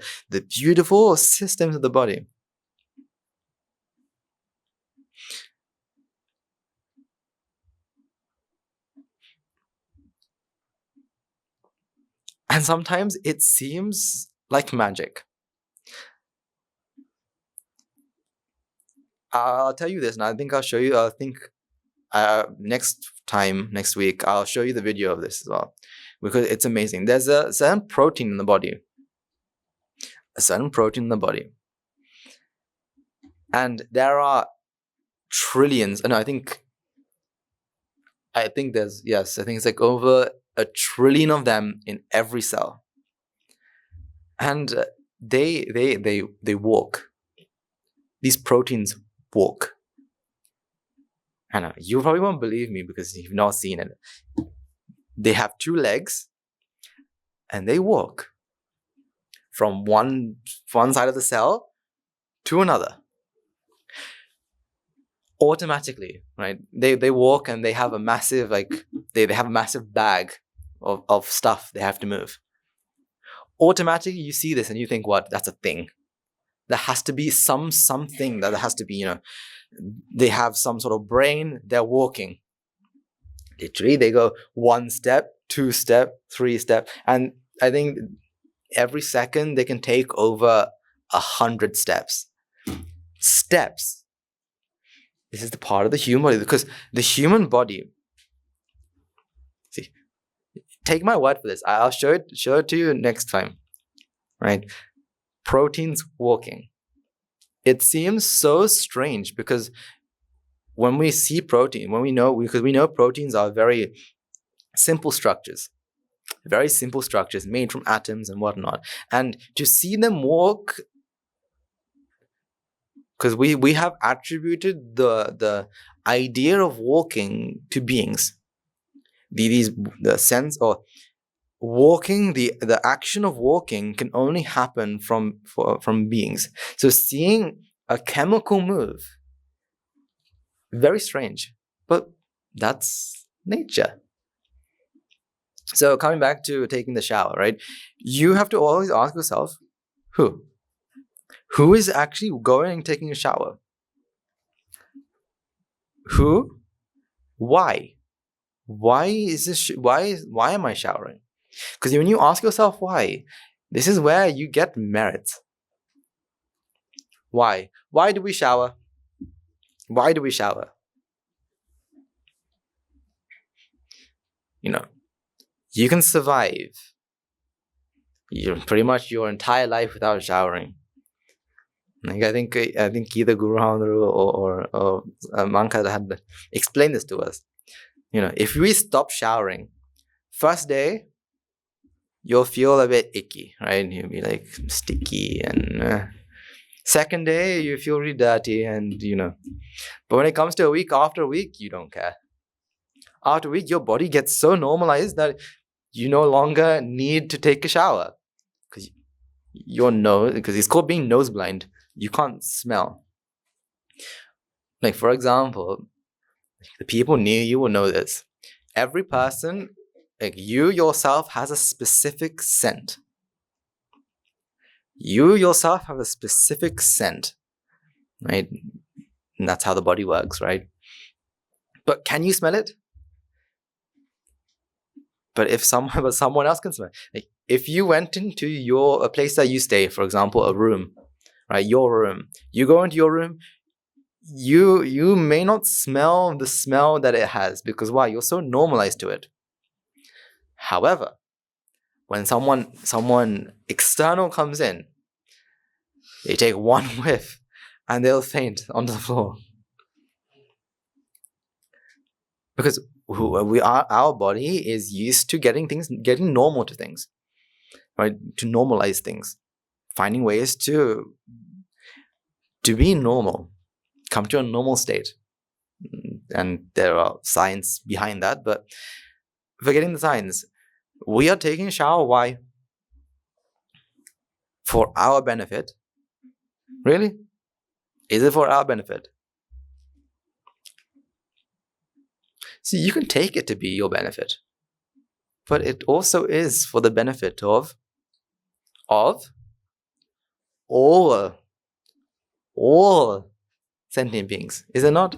beautiful systems of the body. And sometimes it seems like magic. I'll tell you this, and I think I'll show you. Next week, I'll show you the video of this as well, because it's amazing. There's a certain protein in the body, and there are trillions. And I think it's like over 1 trillion of them in every cell, and they walk. These proteins walk. I know you probably won't believe me because you've not seen it. They have 2 legs, and they walk from one side of the cell to another automatically, right? They walk, and they have a massive they have a massive bag of stuff they have to move. Automatically, you see this and you think, what? That's a thing. There has to be something that has to be, they have some sort of brain. They're walking. Literally, they go 1 step, 2 step, 3 step, and I think every second they can take over 100 steps. Steps. This is the part of the human body, because the human body. See, take my word for this. I'll show it to you next time, right? Proteins walking. It seems so strange because when we see protein, because we know proteins are very simple structures made from atoms and whatnot, and to see them walk, because we have attributed the idea of walking to beings. The sense or walking, the action of walking can only happen from beings. So seeing a chemical move, very strange, but that's nature. So coming back to taking the shower, right? You have to always ask yourself, who is actually going and taking a shower? Who? Why? Why is this? Why am I showering? Because when you ask yourself why, this is where you get merit. Why? Why do we shower? Why do we shower? You can survive pretty much your entire life without showering. I think either Guru Ramdhara or a monk had explained this to us. If we stop showering, first day, you'll feel a bit icky, right? You'll be like sticky, and second day, you feel really dirty, and But when it comes to a week, after a week, you don't care. After a week, your body gets so normalized that you no longer need to take a shower because because it's called being nose blind. You can't smell. Like, for example, the people near you will know this. Every person, like you yourself, has a specific scent. You yourself have a specific scent, right? And that's how the body works, right? But can you smell it? But if someone else can smell it. Like if you went into a place that you stay, for example, a room, right? Your room. You go into your room, you may not smell the smell that it has, because why? You're so normalized to it. However, when someone external comes in, they take one whiff and they'll faint onto the floor. Because our body is used to getting normal to things, right? To normalize things, finding ways to be normal, come to a normal state. And there are science behind that, but forgetting the science, we are taking a shower. Why? For our benefit. Really? Is it for our benefit? See, you can take it to be your benefit, but it also is for the benefit of all sentient beings, is it not?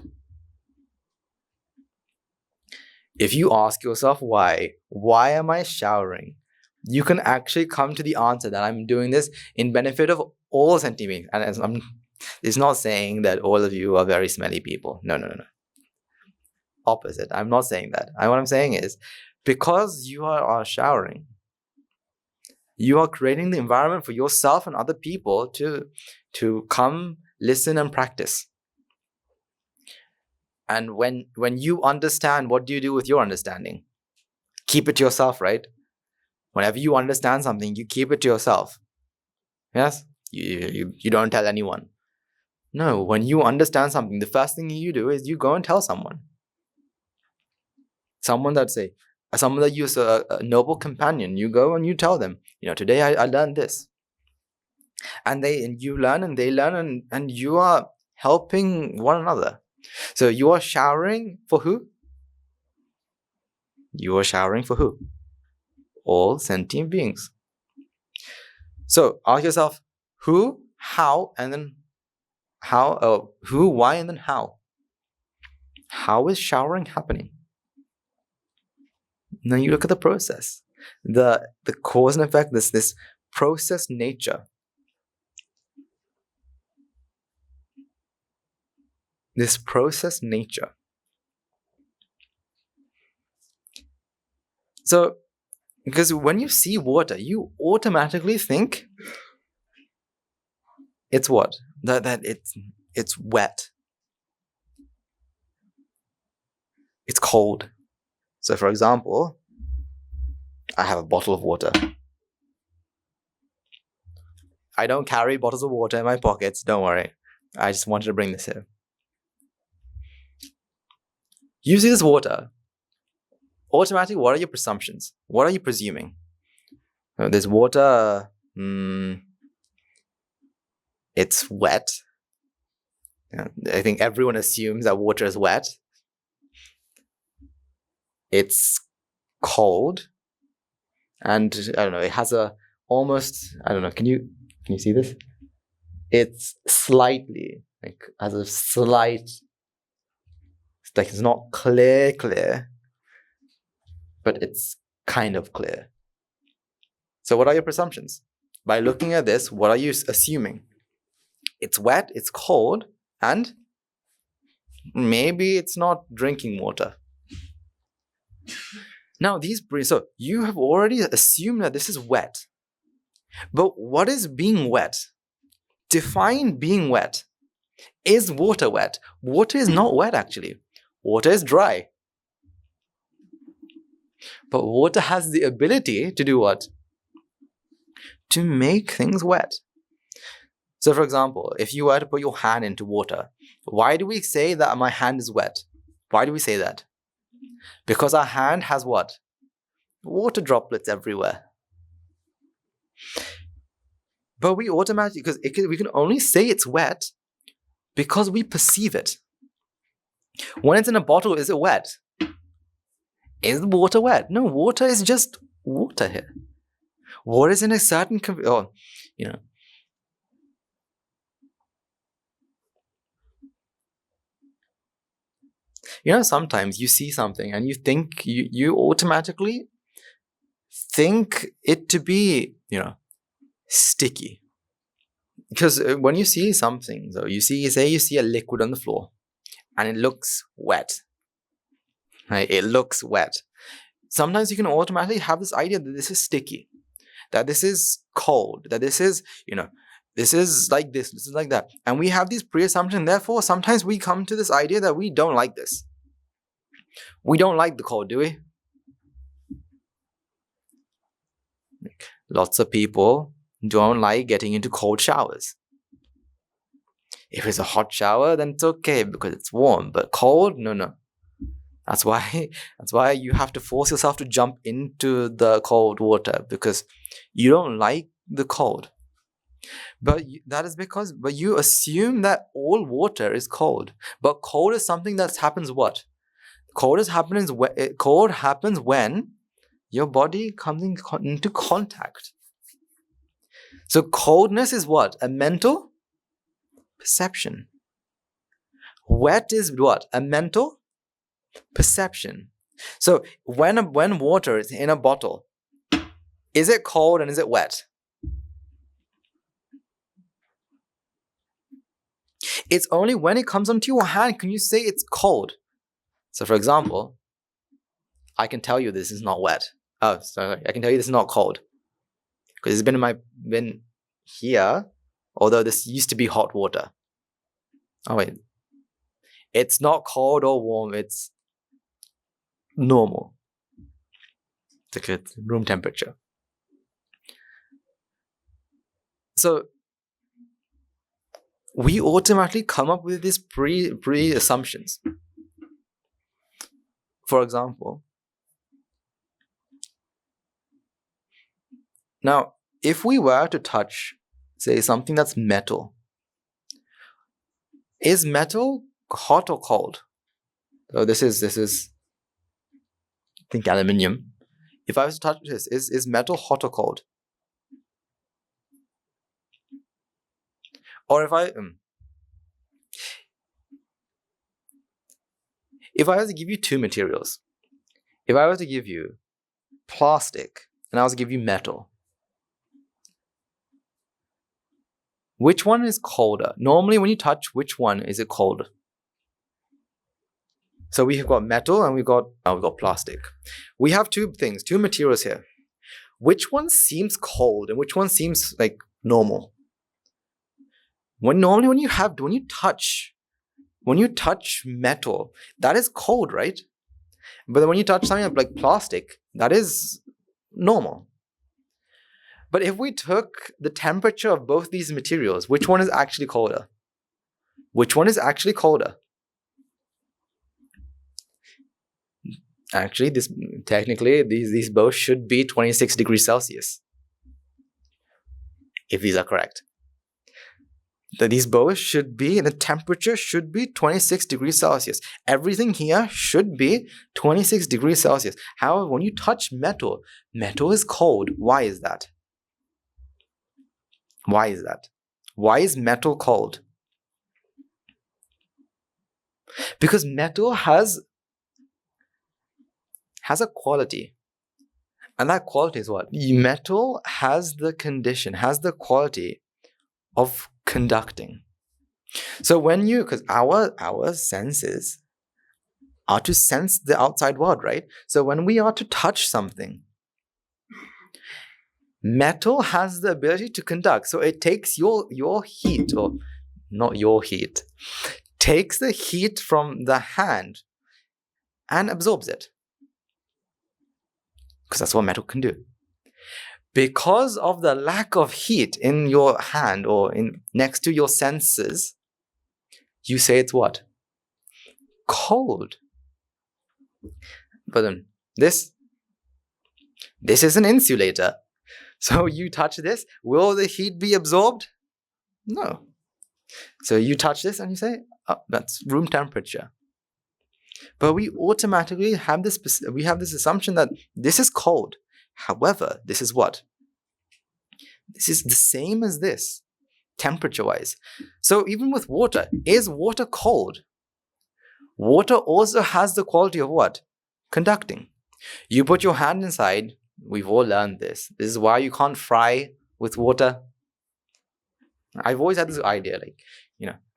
If you ask yourself why am I showering, you can actually come to the answer that I'm doing this in benefit of all sentient beings. And it's not saying that all of you are very smelly people. No. Opposite. I'm not saying that. What I'm saying is, because you are showering, you are creating the environment for yourself and other people to come, listen, and practice. And when you understand, what do you do with your understanding? Keep it to yourself, right? Whenever you understand something, you keep it to yourself. Yes? You don't tell anyone. No, when you understand something, the first thing you do is you go and tell someone. Someone that you's a noble companion. You go and you tell them, today I learned this. And you learn and they learn, and you are helping one another. So you are showering for who? You are showering for who? All sentient beings. So ask yourself, who, how, and then how, who, why, and then how. How is showering happening? Now you look at the process. The cause and effect, this process nature. This process nature. So, because when you see water, you automatically think it's what? That it's wet. It's cold. So, for example, I have a bottle of water. I don't carry bottles of water in my pockets, don't worry. I just wanted to bring this here. You see this water. Automatically, what are your presumptions? What are you presuming? This water, it's wet. I think everyone assumes that water is wet. It's cold. And I don't know, it has can you see this? It's slightly, has a slight, it's not clear, but it's kind of clear. So what are your presumptions? By looking at this, what are you assuming? It's wet, it's cold, and maybe it's not drinking water. Now, so you have already assumed that this is wet. But what is being wet? Define being wet. Is water wet? Water is not wet, actually. Water is dry. But water has the ability to do what? To make things wet. So, for example, if you were to put your hand into water, why do we say that my hand is wet? Why do we say that? Because our hand has what? Water droplets everywhere. But we automatically, we can only say it's wet because we perceive it. When it's in a bottle, is it wet? Is the water wet? No, water is just water here. Water is in a certain, sometimes you see something and you think, you automatically think it to be, sticky. Because when you see something, so you see a liquid on the floor and it looks wet. Right? It looks wet. Sometimes you can automatically have this idea that this is sticky, that this is cold, that this is, this is like this is like that. And we have these pre-assumptions. Therefore, sometimes we come to this idea that we don't like this. We don't like the cold, do we? Lots of people don't like getting into cold showers. If it's a hot shower, then it's okay because it's warm. But cold, no. That's why you have to force yourself to jump into the cold water, because you don't like the cold. But that is because you assume that all water is cold. But cold is something that happens what? Cold happens when your body comes into contact. So coldness is what? A mental perception. Wet is what? A mental perception. So when water is in a bottle, is it cold and is it wet? It's only when it comes onto your hand can you say it's cold. So for example, I can tell you this is not wet. Oh, sorry. I can tell you this is not cold. Because it's been here, although this used to be hot water. Oh wait. It's not cold or warm, it's normal. It's like room temperature. So we automatically come up with these pre-assumptions. For example, now if we were to touch, say, something that's metal, is metal hot or cold? So this is I think aluminium. If I was to touch this, is metal hot or cold? Or if I was to give you two materials, if I was to give you plastic and I was to give you metal, which one is colder? Normally when you touch, which one is it cold? So we have got metal and we've got plastic. We have two materials here. Which one seems cold and which one seems like normal? When you touch metal, that is cold, right? But then when you touch something like plastic, that is normal. But if we took the temperature of both these materials, which one is actually colder? Which one is actually colder? Actually, these both should be 26 degrees Celsius. If these are correct. That these both should be, and the temperature should be 26 degrees Celsius. Everything here should be 26 degrees Celsius. However, when you touch metal is cold. Why is that? Why is that? Why is metal cold? Because metal has a quality. And that quality is what? Metal has the quality of conducting. So because our senses are to sense the outside world, right? So when we are to touch something, metal has the ability to conduct. So it takes your heat, or not your heat, takes the heat from the hand and absorbs it. Because that's what metal can do. Because of the lack of heat in your hand or next to your senses, you say it's what? Cold. But then this is an insulator. So you touch this, will the heat be absorbed? No. So you touch this and you say, oh, that's room temperature. But we automatically have this assumption that this is cold. However, this is what? This is the same as this, temperature-wise. So even with water, is water cold? Water also has the quality of what? Conducting. You put your hand inside, we've all learned this. This is why you can't fry with water. I've always had this idea,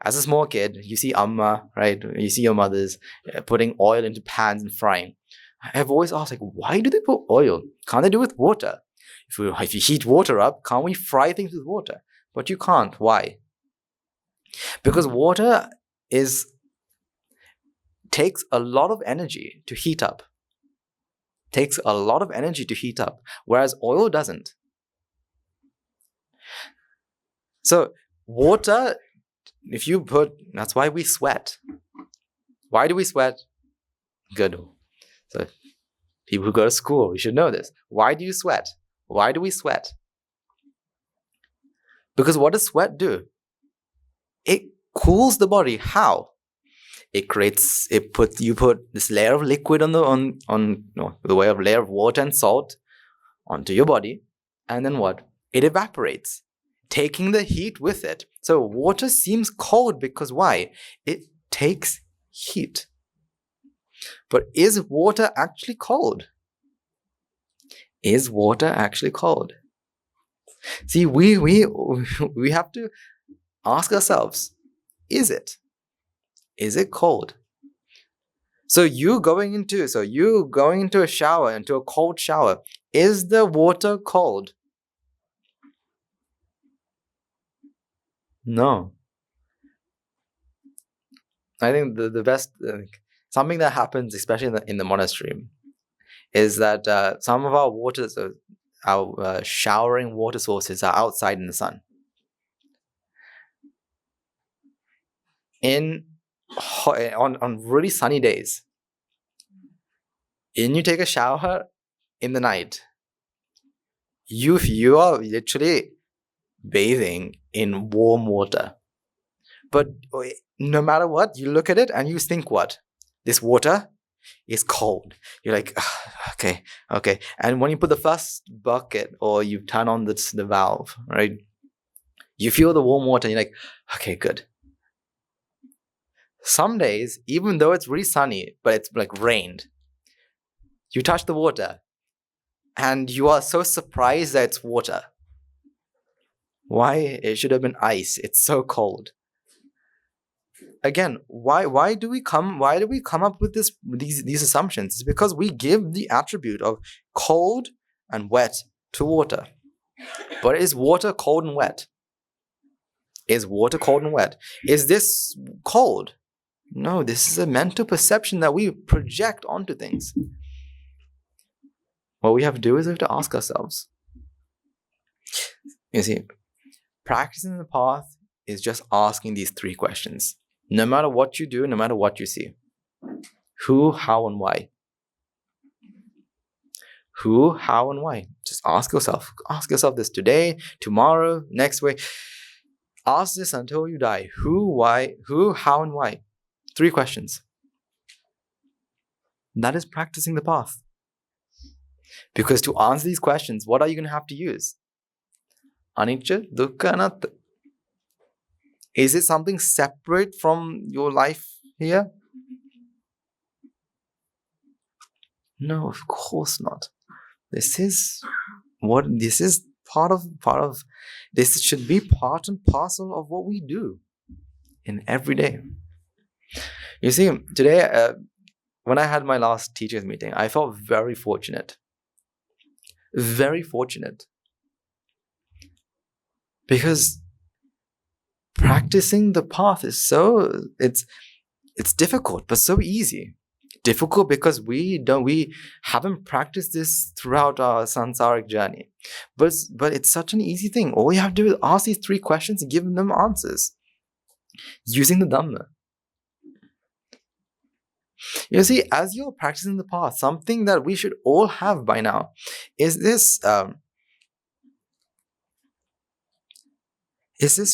as a small kid, you see amma, right? You see your mothers putting oil into pans and frying. I've always asked, why do they put oil? Can't they do it with water? If you heat water up, can't we fry things with water? But you can't. Why? Because water takes a lot of energy to heat up. Whereas oil doesn't. So water, that's why we sweat. Why do we sweat? Good. So people who go to school, you should know this. Why do you sweat? Why do we sweat? Because what does sweat do? It cools the body. How? You put this layer of liquid on the way of layer of water and salt onto your body, and then what? It evaporates, taking the heat with it. So water seems cold because why? It takes heat. But is water actually cold? Is water actually cold? See, we have to ask ourselves, is it? Is it cold? So you going into a shower, into a cold shower, is the water cold? No. I think the best something that happens, especially in the monastery, is that some of our waters, our showering water sources, are outside in the sun. On really sunny days, and you take a shower in the night, you are literally bathing in warm water. But no matter what, you look at it and you think, what? This water is cold. You're like, okay. And when you put the first bucket, or you turn on the valve, right? You feel the warm water and you're like, okay, good. Some days, even though it's really sunny, but it's like rained, you touch the water and you are so surprised that it's water. Why? It should have been ice. It's so cold. Again, why do we come up with these assumptions? It's because we give the attribute of cold and wet to water. But is water cold and wet? Is water cold and wet? Is this cold? No, this is a mental perception that we project onto things. What we have to do is we have to ask ourselves. You see, practicing the path is just asking these three questions. No matter what you do, no matter what you see. Who, how, and why. Who, how, and why. Just ask yourself. Ask yourself this today, tomorrow, next week. Ask this until you die. Who, why, who, how, and why. 3 questions. That is practicing the path. Because to answer these questions, what are you going to have to use? Anicca, dukkha, anatta. Is it something separate from your life here? No, of course not. This is part of this should be part and parcel of what we do in every day. You see, today when I had my last teachers meeting, I felt very fortunate. Very fortunate. Because practicing the path is it's difficult, but so easy. Difficult because we haven't practiced this throughout our samsaric journey. But it's such an easy thing. All you have to do is ask these 3 questions and give them answers. Using the Dhamma. You see, as you're practicing the path, something that we should all have by now is this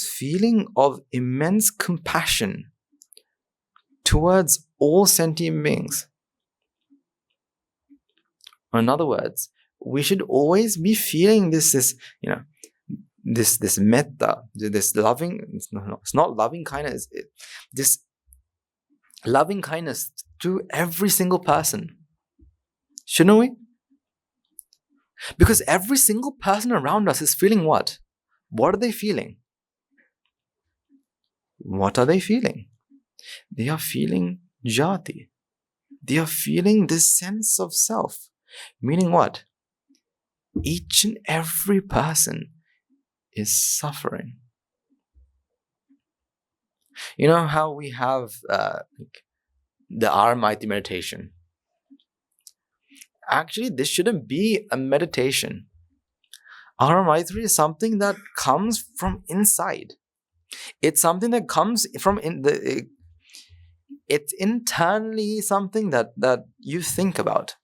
feeling of immense compassion towards all sentient beings. In other words, we should always be feeling this Mettá, this loving. It's not loving kindness. This loving kindness to every single person. Shouldn't we? Because every single person around us is feeling what? What are they feeling? What are they feeling? They are feeling jati. They are feeling this sense of self. Meaning what? Each and every person is suffering. You know how we have the Aramaiti meditation? Actually, this shouldn't be a meditation. Aramaiti is something that comes from inside. It's something that comes from it's internally something that you think about.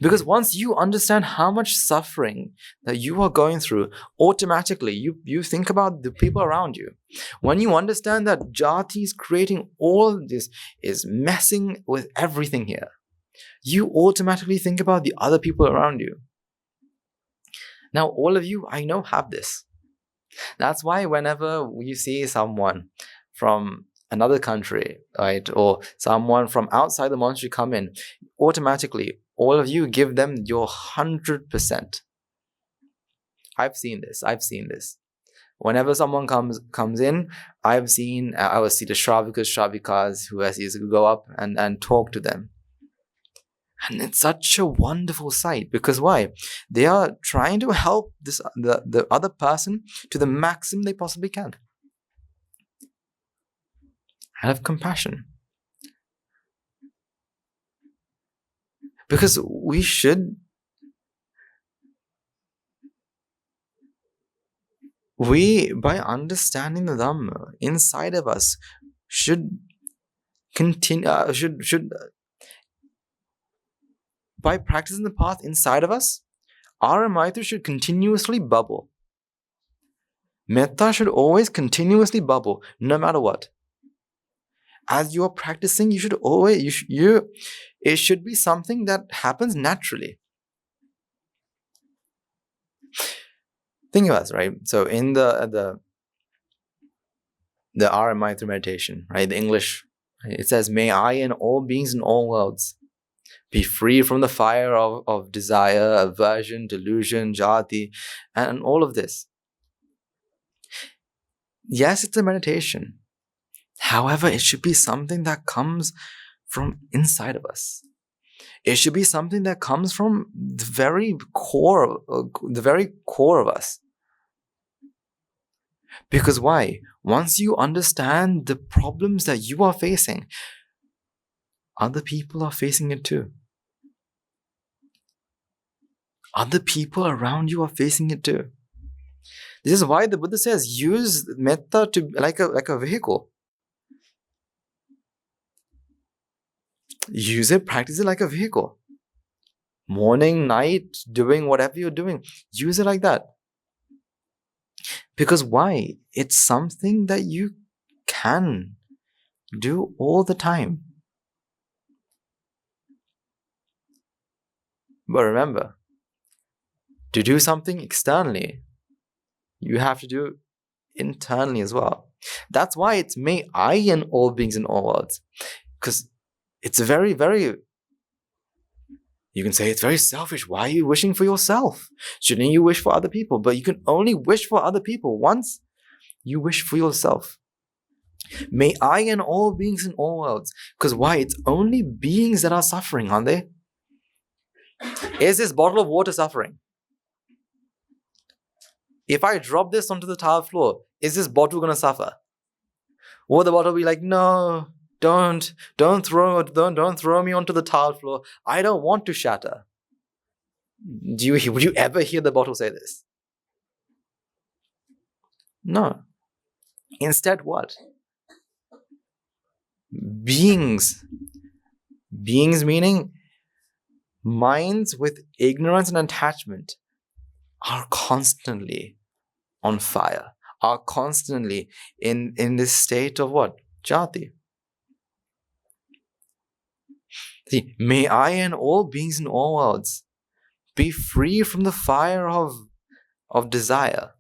Because once you understand how much suffering that you are going through, automatically you think about the people around you. When you understand that jati is creating all of this, is messing with everything here, you automatically think about the other people around you. Now, all of you, I know, have this. That's why whenever you see someone from another country, right, or someone from outside the monastery come in, automatically, all of you give them your 100%. I've seen this. Whenever someone comes in, I will see the Shravikas who has to go up and talk to them. And it's such a wonderful sight, because why? They are trying to help the other person to the maximum they possibly can. Out of compassion. Because we should, by understanding the Dhamma inside of us, should continue, by practicing the path inside of us, our Maitri should continuously bubble. Metta should always continuously bubble, no matter what. As you are practicing, you should always, it should be something that happens naturally. Think of us, right? So in the Ara Maitri meditation, right? The English, it says, "May I and all beings in all worlds be free from the fire of desire, aversion, delusion, jati, and all of this." Yes, it's a meditation. However, it should be something that comes from inside of us. It should be something that comes from the very core of us. Because why? Once you understand the problems that you are facing, other people are facing it too. Other people around you are facing it too. This is why the Buddha says, use metta to like a vehicle. Use it, practice it like a vehicle. Morning, night, doing whatever you're doing, use it like that. Because why? It's something that you can do all the time. But remember, to do something externally, you have to do internally as well. That's why it's may I and all beings in all worlds. Because it's very, very, you can say it's very selfish. Why are you wishing for yourself? Shouldn't you wish for other people? But you can only wish for other people once you wish for yourself. May I and all beings in all worlds. Because why? It's only beings that are suffering, aren't they? Is this bottle of water suffering? If I drop this onto the tile floor, is this bottle going to suffer? Or the bottle be like, no, don't throw me onto the tile floor. I don't want to shatter. Would you ever hear the bottle say this? No. Instead, what? Beings meaning minds with ignorance and attachment are constantly on fire, are constantly in this state of what? Jati. See, may I and all beings in all worlds be free from the fire of desire.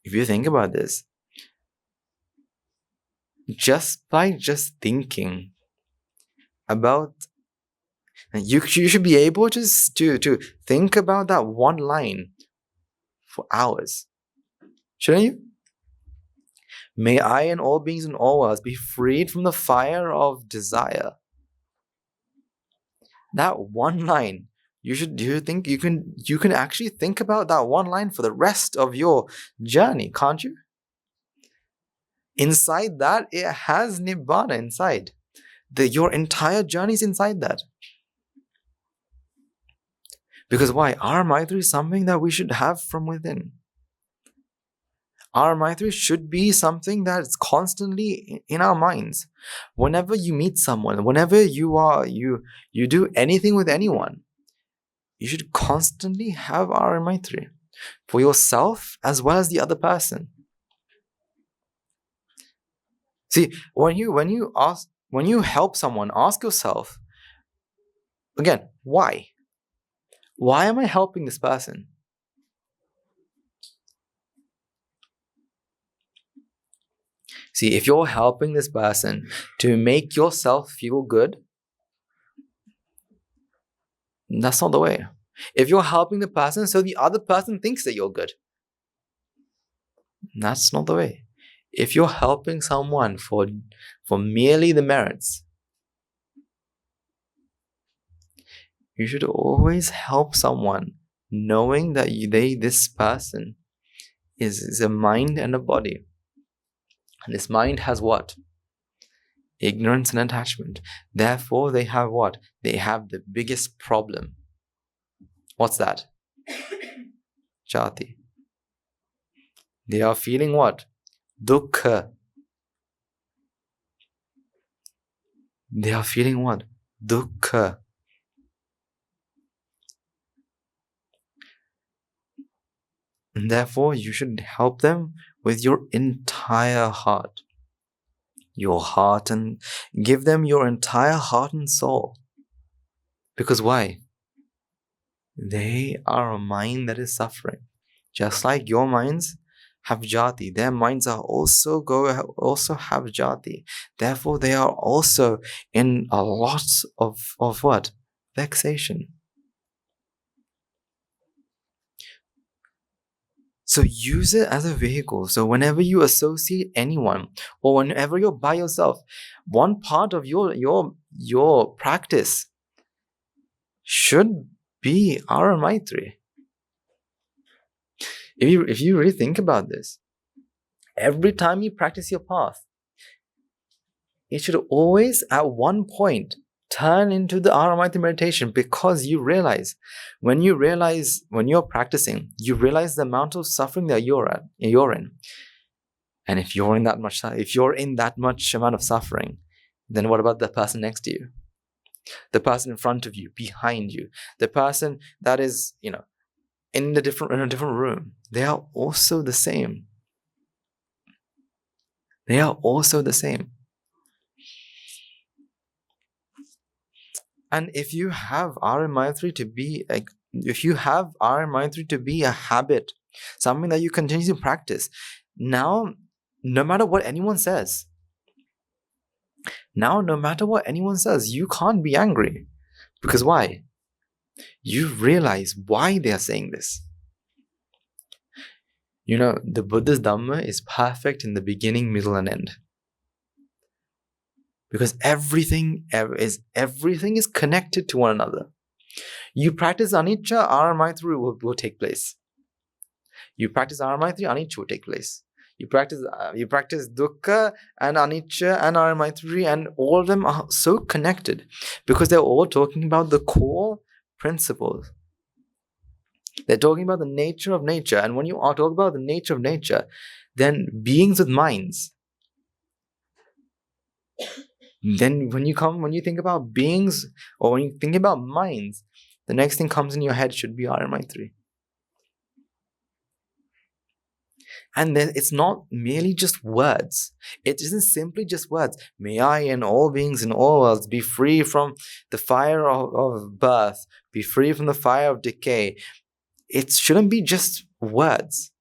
If you think about this, just by thinking about, you should be able to think about that one line for hours, shouldn't you? May I and all beings in all worlds be freed from the fire of desire. That one line, you can actually think about that one line for the rest of your journey, can't you? Inside that, it has Nibbana inside. Your entire journey is inside that. Because why? Our Maitri is something that we should have from within. Our Maitri should be something that's constantly in our minds. Whenever you meet someone, whenever you do anything with anyone, you should constantly have our Maitri for yourself as well as the other person. See, when you help someone, ask yourself again, why? Why am I helping this person? See, if you're helping this person to make yourself feel good, that's not the way. If you're helping the person so the other person thinks that you're good, that's not the way. If you're helping someone for merely the merits, you should always help someone knowing that this person is a mind and a body. And this mind has what? Ignorance and attachment. Therefore, they have what? They have the biggest problem. What's that? Jati. They are feeling what? Dukkha. They are feeling what? Dukkha. And therefore, you should help them with your entire heart. Your heart, and give them your entire heart and soul. Because why? They are a mind that is suffering. Just like your minds have jati, their minds are also have jati. Therefore, they are also in a lot of what? Vexation. So use it as a vehicle. So whenever you associate anyone, or whenever you're by yourself, one part of your practice should be Ara Maitri. If you really think about this, every time you practice your path, it should always at one point turn into the Ara Maitri meditation, because you realize when you're practicing, you realize the amount of suffering that you're in. And if you're in that much amount of suffering, then what about the person next to you? The person in front of you, behind you, the person that is, in a different room. They are also the same. They are also the same. And if you have Ara Maitri to be a habit, something that you continue to practice, now no matter what anyone says, you can't be angry. Because why? You realize why they are saying this. The Buddha's Dhamma is perfect in the beginning, middle, and end. Because everything is connected to one another. You practice anicca, Ara Maitri will take place. You practice Ara Maitri, anicca will take place. You practice dukkha and anicca and Ara Maitri, and all of them are so connected because they're all talking about the core principles. They're talking about the nature of nature, and when you are talking about the nature of nature, then beings with minds. Then when you think about beings, or when you think about minds, the next thing comes in your head should be Ara Maitri. And then it's not merely just words. It isn't simply just words. May I and all beings in all worlds be free from the fire of birth, be free from the fire of decay. It shouldn't be just words.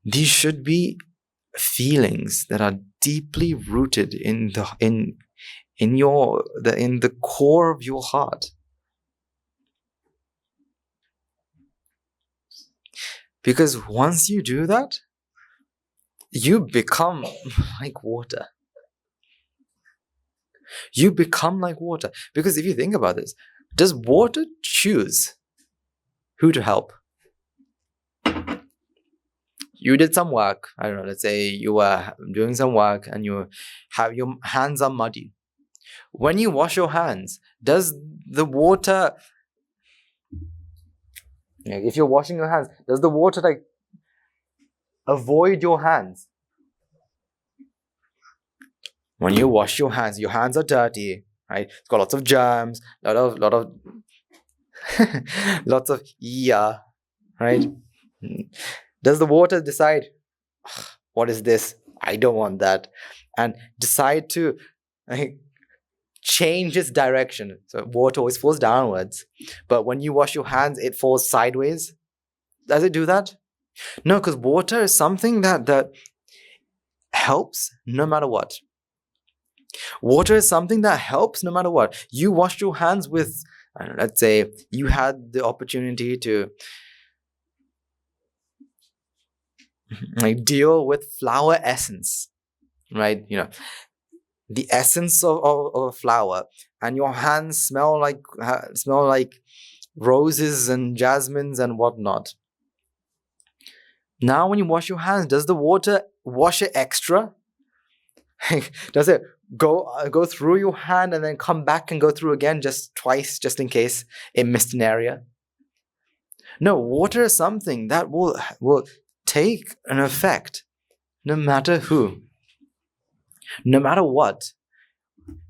These should be feelings that are deeply rooted in the core of your heart. Because once you do that, you become like water. You become like water. Because if you think about this, does water choose who to help? You did some work, I don't know, let's say you were doing some work and your hands are muddy. When you wash your hands, does the water, if you're washing your hands, does the water avoid your hands. When you wash your hands are dirty, right? It's got lots of germs, lot of lots of right? Does the water decide, what is this? I don't want that, and decide to change its direction? So water always falls downwards, but when you wash your hands, it falls sideways. Does it do that? No, because water is something that helps no matter what. Water is something that helps no matter what. You washed your hands with, let's say, you had the opportunity to deal with flower essence, right? The essence of a flower, and your hands smell like roses and jasmines and whatnot. Now, when you wash your hands, does the water wash it extra? Does it go through your hand and then come back and go through again just twice, just in case it missed an area? No, water is something that will take an effect no matter who, no matter what.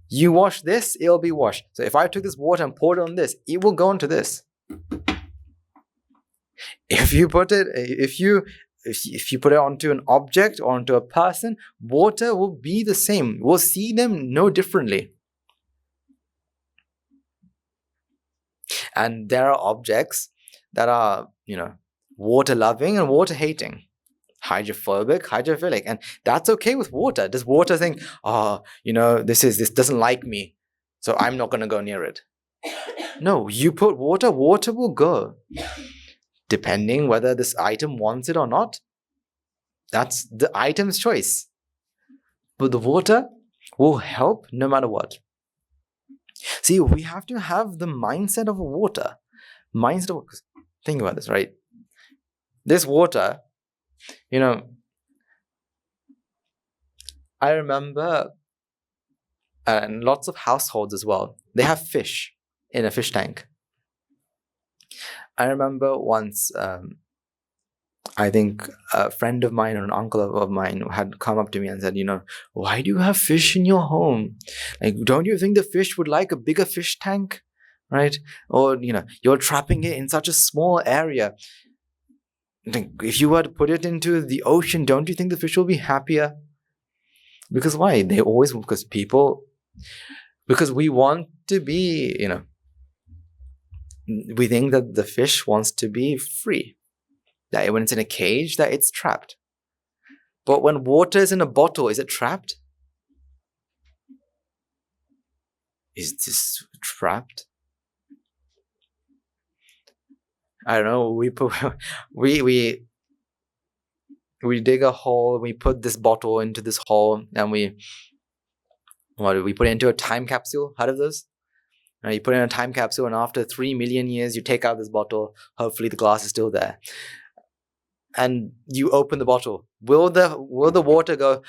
You wash this, it'll be washed. So if I took this water and poured it on this, it will go into this. If you put it onto an object or onto a person, water will be the same. We'll see them no differently. And there are objects that are, water loving and water hating, hydrophobic, hydrophilic, and that's okay with water. Does water think, this doesn't like me, so I'm not going to go near it? No, you put water will go. Depending whether this item wants it or not, that's the item's choice. But the water will help no matter what. See, we have to have the mindset of water. Think about this, right? This water, I remember, and lots of households as well, they have fish in a fish tank. I remember once, I think a friend of mine or an uncle of mine had come up to me and said, why do you have fish in your home? Like, don't you think the fish would like a bigger fish tank, right? Or, you're trapping it in such a small area. If you were to put it into the ocean, don't you think the fish will be happier? Because why? Because we want to be, we think that the fish wants to be free. That when it's in a cage, that it's trapped. But when water is in a bottle, is it trapped? Is this trapped? I don't know. We dig a hole. We put this bottle into this hole, and we put it into a time capsule. Heard of those? You put it in a time capsule, and after 3 million years, you take out this bottle. Hopefully, the glass is still there. And you open the bottle. Will the water go,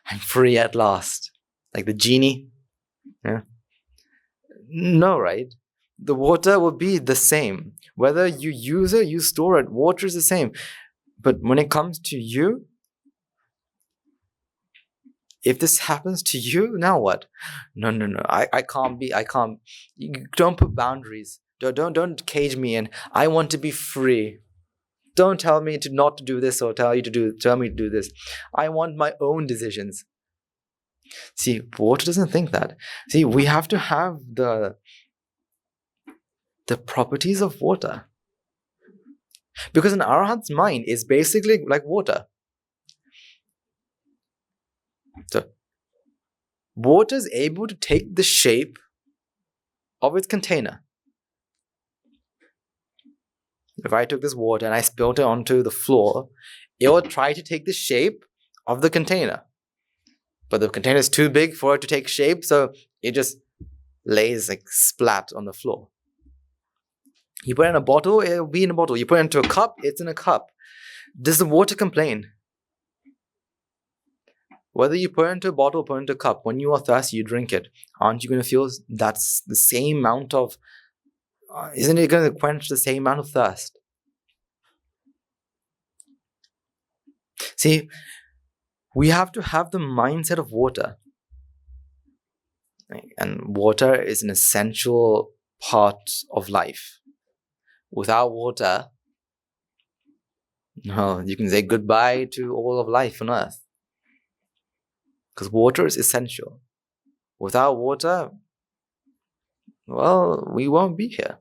I'm free at last? Like the genie? Yeah. No, right? The water will be the same. Whether you use it, you store it, water is the same. But when it comes to you, if this happens to you, now what? No. I can't. You don't put boundaries. Don't cage me in. I want to be free. Don't tell me to not to do this or tell me to do this. I want my own decisions. See, water doesn't think that. See, we have to have the properties of water. Because an arhat's mind is basically like water. So, water is able to take the shape of its container. If I took this water and I spilled it onto the floor, it will try to take the shape of the container. But the container is too big for it to take shape, so it just lays like splat on the floor. You put it in a bottle, it will be in a bottle. You put it into a cup, it's in a cup. Does the water complain? Whether you put it into a bottle or put it into a cup, when you are thirsty, you drink it. Aren't you going to feel that's the same amount of... isn't it going to quench the same amount of thirst? See, we have to have the mindset of water. And water is an essential part of life. Without water, no, you can say goodbye to all of life on earth. Because water is essential. Without water, well, we won't be here.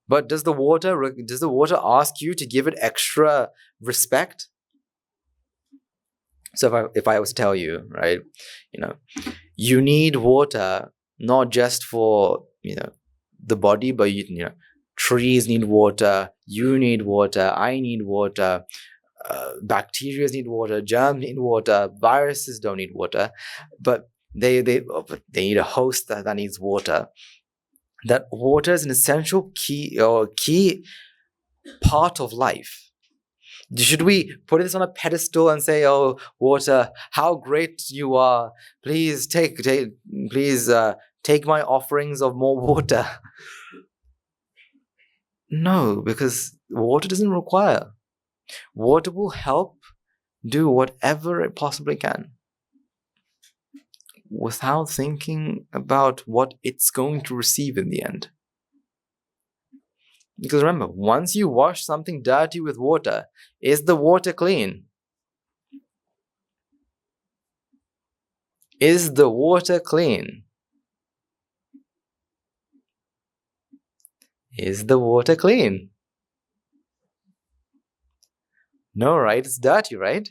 But does the water ask you to give it extra respect? So if I was to tell you, right, you need water not just for the body, but trees need water, you need water, I need water, bacteria need water, germs need water, viruses don't need water, but they need a host that needs water. That water is an essential key part of life. Should we put this on a pedestal and say, "Oh, water, how great you are! Please take my offerings of more water"? No, because water doesn't require. Water will help do whatever it possibly can, without thinking about what it's going to receive in the end. Because remember, once you wash something dirty with water, is the water clean? Is the water clean? Is the water clean? No, right? It's dirty, right?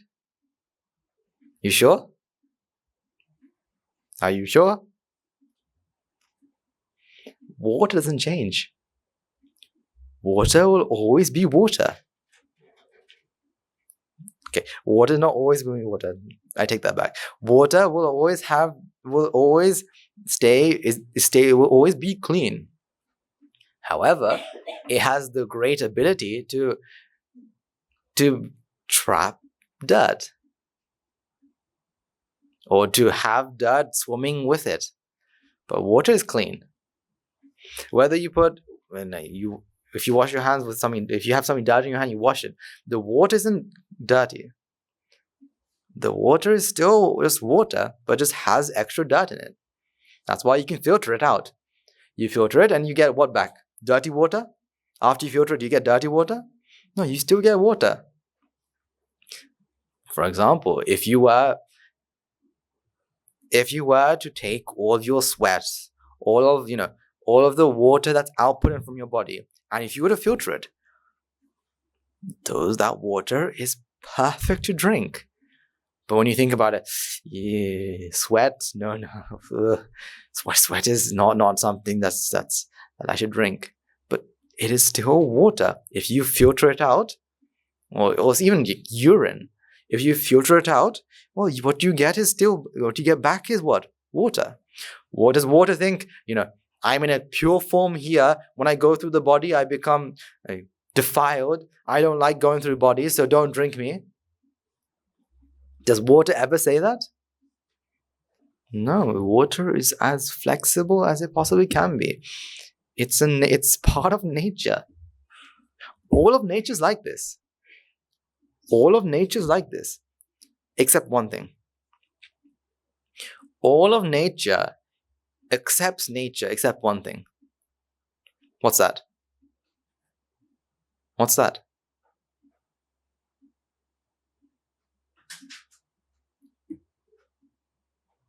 You sure? Are you sure? Water doesn't change. Water will always be water. Okay, water not always be water. I take that back. Water will always be clean. However, it has the great ability to trap dirt, or to have dirt swimming with it. But water is clean. Whether you put if you wash your hands with something, if you have something dirty in your hand, you wash it. The water isn't dirty. The water is still just water, but just has extra dirt in it. That's why you can filter it out. You filter it and you get what back? Dirty water? After you filter it, do you get dirty water? No, you still get water. For example, if you were to take all your sweats, all of the water that's output from your body, and if you were to filter it, that water is perfect to drink. But when you think about it, sweat, no, sweat is not something that I should drink. But it is still water. If you filter it out, or even urine, if you filter it out, well, what you get back is what? Water. What does water think? I'm in a pure form here. When I go through the body, I become defiled. I don't like going through bodies, so don't drink me. Does water ever say that? No, water is as flexible as it possibly can be. It's part of nature. All of nature is like this. All of nature is like this, except one thing. All of nature accepts nature except one thing. What's that? What's that?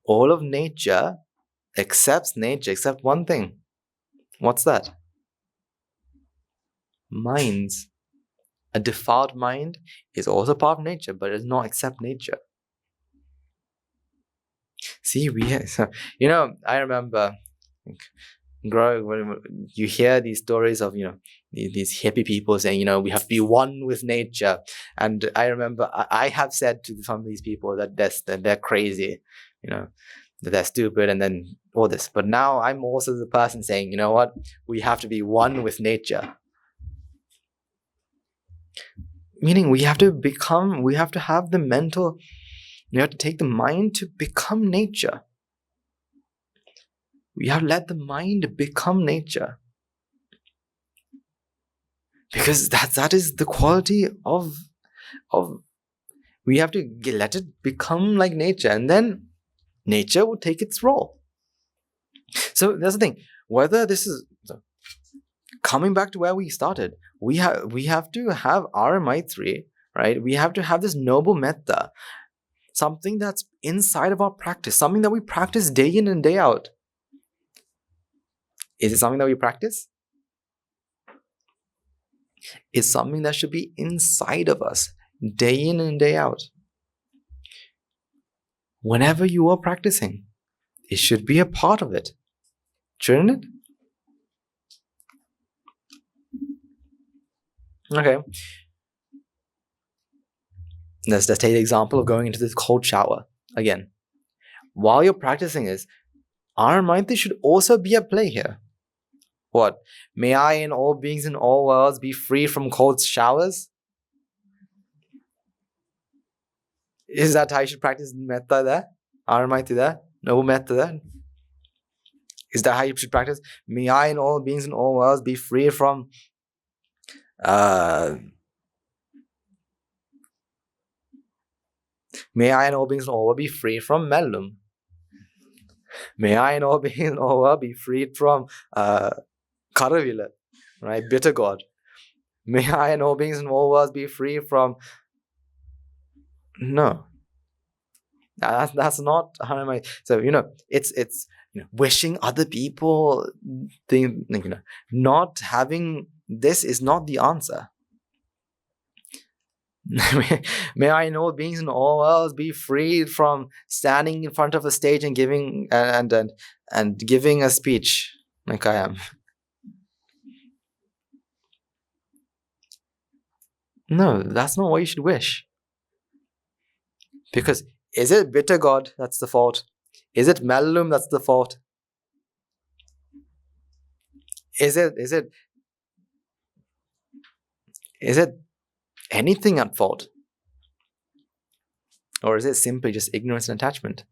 All of nature accepts nature except one thing. What's that? Minds. A defiled mind is also part of nature, but it does not accept nature. See, I remember growing, when you hear these stories of, these hippie people saying, we have to be one with nature. And I remember I have said to some of these people that they're crazy, that they're stupid, and then all this. But now I'm also the person saying, what? We have to be one with nature. Meaning we have to have the mental, we have to take the mind to become nature. We have to let the mind become nature. Because that is the quality of we have to let it become like nature, and then nature will take its role. So that's the thing. Whether this is coming back to where we started, we have to have our Maitri, right? We have to have this noble Mettá, something that's inside of our practice, something that we practice day in and day out. Is it something that we practice? It's something that should be inside of us, day in and day out. Whenever you are practicing, it should be a part of it, shouldn't it? Okay. Let's take the example of going into this cold shower again. While you're practicing this, our mind should also be at play here. What? May I and all beings in all worlds be free from cold showers? Is that how you should practice Mettá there? Aramaiti there? Noble Mettá there? Is that how you should practice? May I and all beings in all worlds be free from may I and all beings in all worlds be free from mellum. May I and all beings in all worlds be freed from karavila, right? Bitter God. May I and all beings in all worlds be free from... No. That's not how am I... So, it's wishing other people not having this is not the answer. May I and all beings in all worlds be freed from standing in front of a stage and giving and giving a speech like I am. No, that's not what you should wish. Because is it bitter God that's the fault? Is it mellum that's the fault? Is it anything at fault? Or is it simply just ignorance and attachment?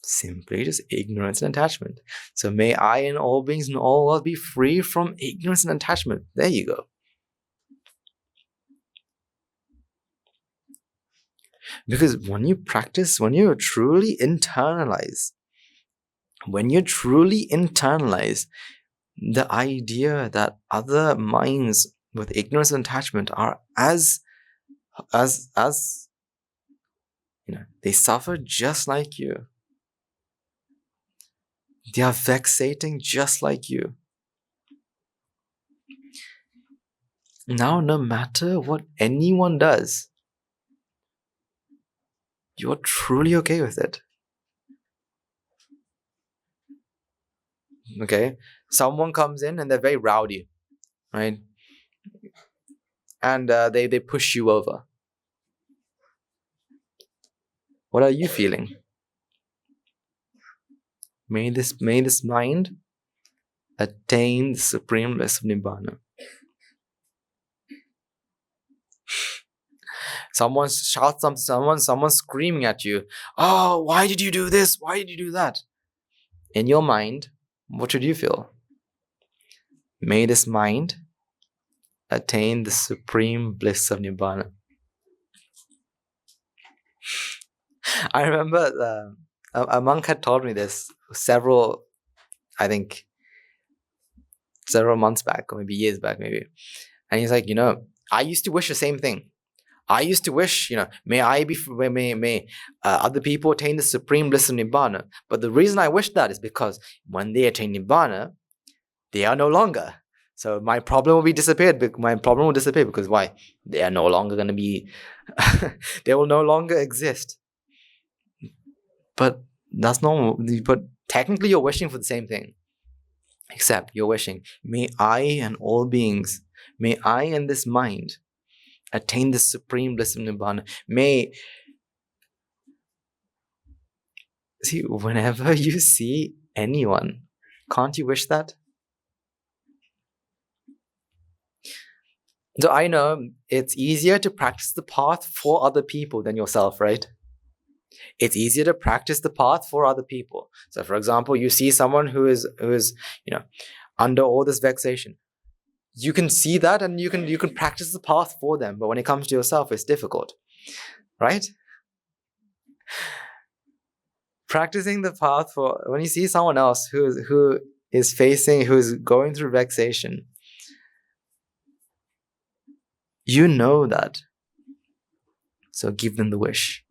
Simply just ignorance and attachment. So may I and all beings in all worlds be free from ignorance and attachment. There you go. Because when you practice, when you truly internalize the idea that other minds with ignorance and attachment are as they suffer just like you. They are vexating just like you. Now, no matter what anyone does, you're truly okay with it. Okay? Someone comes in and they're very rowdy, right? And they push you over. What are you feeling? May this mind attain the supreme bliss of Nibbana. Someone shouts something, someone's screaming at you. Oh, why did you do this? Why did you do that? In your mind, what should you feel? May this mind attain the supreme bliss of Nibbana. I remember a monk had told me this several months back, or maybe years back, maybe. And he's like, I used to wish the same thing. I used to wish, may other people attain the supreme bliss of Nibbana. But the reason I wish that is because when they attain Nibbana, they are no longer. So my problem will disappear because why? They are no longer going to be, they will no longer exist. But technically you're wishing for the same thing. Except you're wishing, may I and all beings, may I and this mind attain the supreme bliss of Nibbana. See, whenever you see anyone, can't you wish that? So I know it's easier to practice the path for other people than yourself, right? It's easier to practice the path for other people. So for example, you see someone who is under all this vexation. you can see that and you can practice the path for them. But when it comes to yourself, it's difficult, right? Practicing the path for when you see someone else who is going through vexation, you know that. So give them the wish.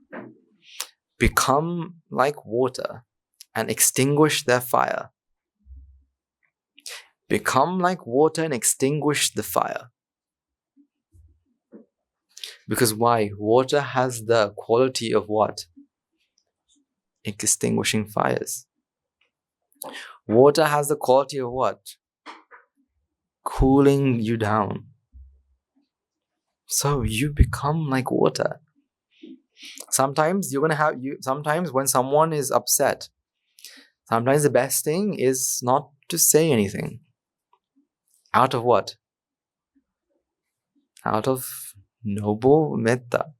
Become like water and extinguish their fire. Become like water and extinguish the fire. Because why? Water has the quality of what? Extinguishing fires. Water has the quality of what? Cooling you down. So you become like water. Sometimes sometimes when someone is upset, sometimes the best thing is not to say anything. Out of what? Out of noble Mettá.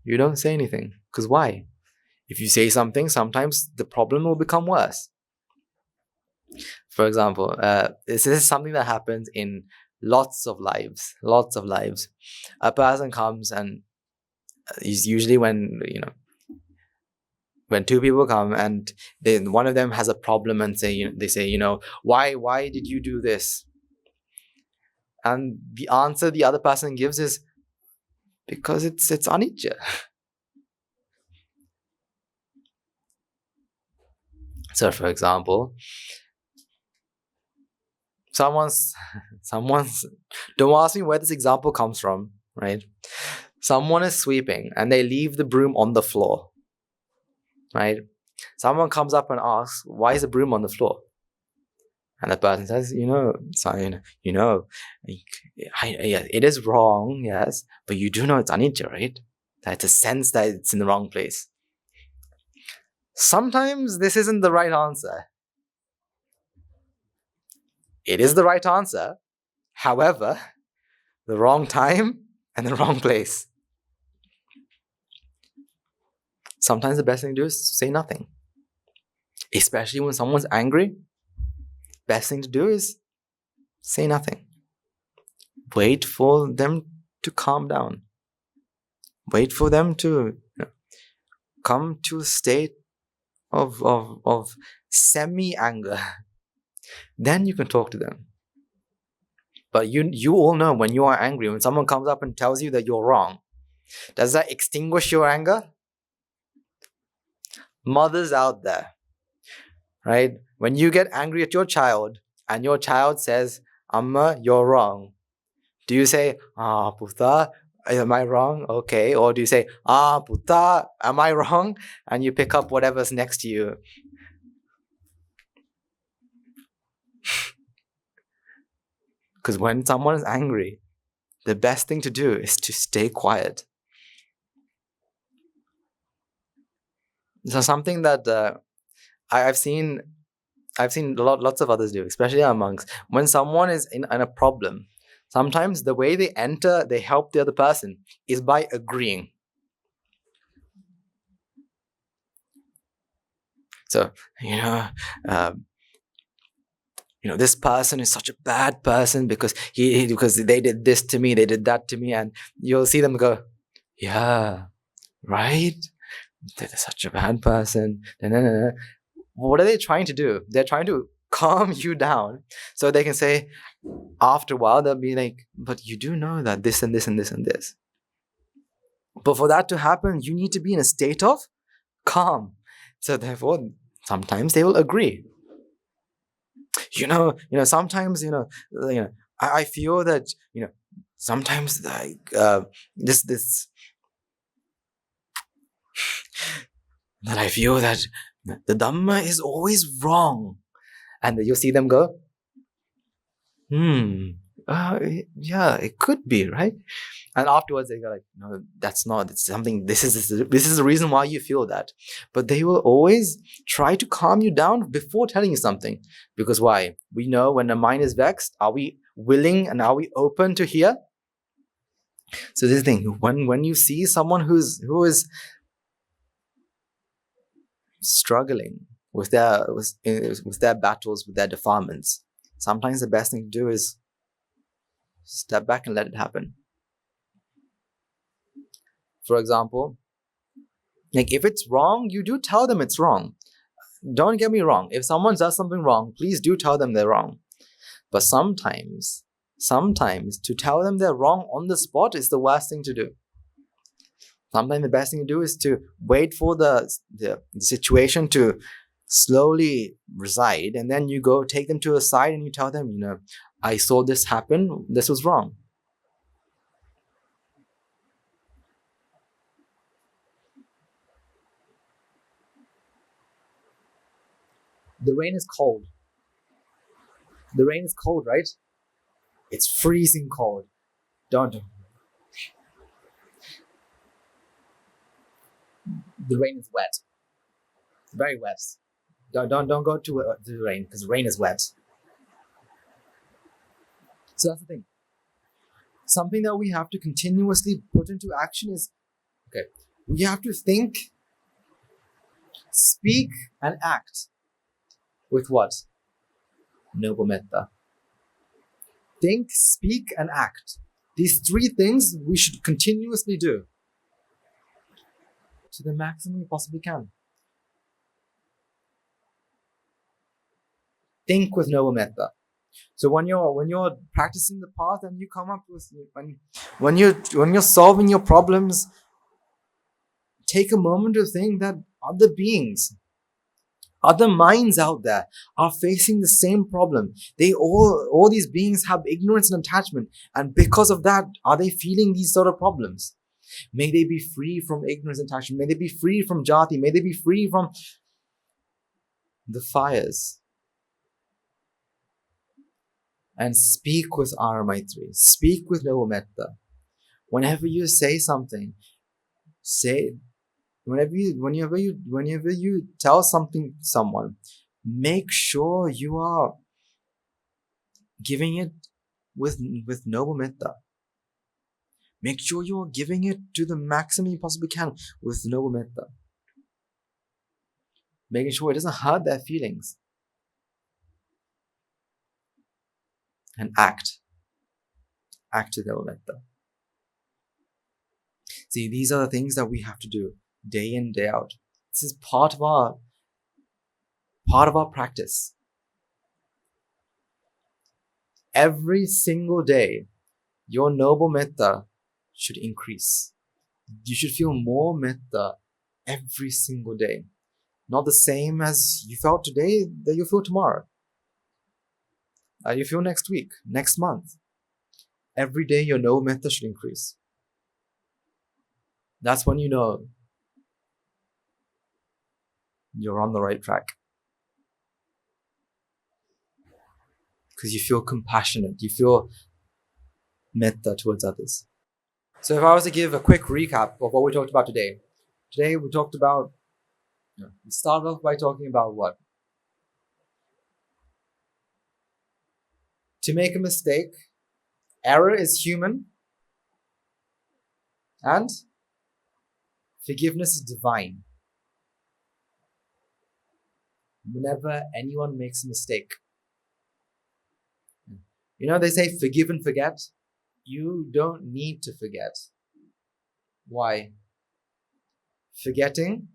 You don't say anything. Because why? If you say something, sometimes the problem will become worse. For example, this is something that happens in lots of lives. A person comes and is usually when two people come and then one of them has a problem and they say, why did you do this? And the answer the other person gives is because it's anicca. So, for example, someone's. Don't ask me where this example comes from, right? Someone is sweeping and they leave the broom on the floor, right? Someone comes up and asks, "Why is the broom on the floor?" And the person says, it is wrong, yes, but you do know it's anicca, right? That's a sense that it's in the wrong place. Sometimes this isn't the right answer. It is the right answer. However, the wrong time and the wrong place. Sometimes the best thing to do is to say nothing. Especially when someone's angry, best thing to do is say nothing. Wait for them to calm down. Wait for them to come to a state of semi-anger. Then you can talk to them. But you all know when you are angry, when someone comes up and tells you that you're wrong, does that extinguish your anger? Mothers out there, right? When you get angry at your child and your child says, "Amma, you're wrong," do you say, "Puta, am I wrong? Okay." Or do you say, "Puta, am I wrong?" And you pick up whatever's next to you. Because when someone is angry, the best thing to do is to stay quiet. So something that I've seen lots of others do, especially our monks. When someone is in a problem, sometimes the way they help the other person is by agreeing. So, this person is such a bad person because because they did this to me, they did that to me, and you'll see them go, "Yeah, right? They're such a bad person." What are they trying to do? They're trying to calm you down so they can say, after a while, they'll be like, "But you do know that this and this and this and this." But for that to happen, you need to be in a state of calm. So therefore, sometimes they will agree. Sometimes, I feel that, sometimes like this that I feel that the Dhamma is always wrong. And you'll see them go, yeah, it could be, right? And afterwards they go like, "No, that's not, it's something, this is the reason why you feel that." But they will always try to calm you down before telling you something. Because why? We know when the mind is vexed, are we willing and are we open to hear? So this is the thing, when you see someone who is struggling with their battles, with their defilements, Sometimes the best thing to do is step back and let it happen. For example, like if it's wrong, you do tell them it's wrong. Don't get me wrong. If someone does something wrong, please do tell them they're wrong. But sometimes to tell them they're wrong on the spot is the worst thing to do. Sometimes the best thing to do is to wait for the situation to slowly reside, and then you go take them to a side and you tell them, I saw this happen, this was wrong. The rain is cold. The rain is cold, right? It's freezing cold. Don't. The rain is wet. Very wet. Don't go to the rain, because the rain is wet. So that's the thing. Something that we have to continuously put into action is, okay, we have to think, speak, and act with what? Noble Mettá. Think, speak, and act. These three things we should continuously do to the maximum we possibly can. Think with noble Mettá. So when you're practicing the path and you come up with when you're solving your problems, take a moment to think that other beings, other minds out there are facing the same problem. All these beings have ignorance and attachment, and because of that, are they feeling these sort of problems? May they be free from ignorance and attachment. May they be free from jati. May they be free from the fires. And speak with Ara Maitri. Speak with noble Mettá. Whenever you say something, whenever you tell something to someone, make sure you are giving it with noble Mettá. Make sure you are giving it to the maximum you possibly can with noble Mettá. Making sure it doesn't hurt their feelings. And act with noble Mettá. See, these are the things that we have to do day in, day out. This is part of our practice. Every single day, your noble Mettá should increase. You should feel more Mettá every single day. Not the same as you felt today that you feel tomorrow. You feel next week, next month. Every day your noble Mettá should increase. That's when you know you're on the right track. Because you feel compassionate, you feel Mettá towards others. So if I was to give a quick recap of what we talked about today. Today we talked about, we started off by talking about what? To make a mistake, error is human, and forgiveness is divine. Whenever anyone makes a mistake, they say forgive and forget. You don't need to forget. Why? Forgetting?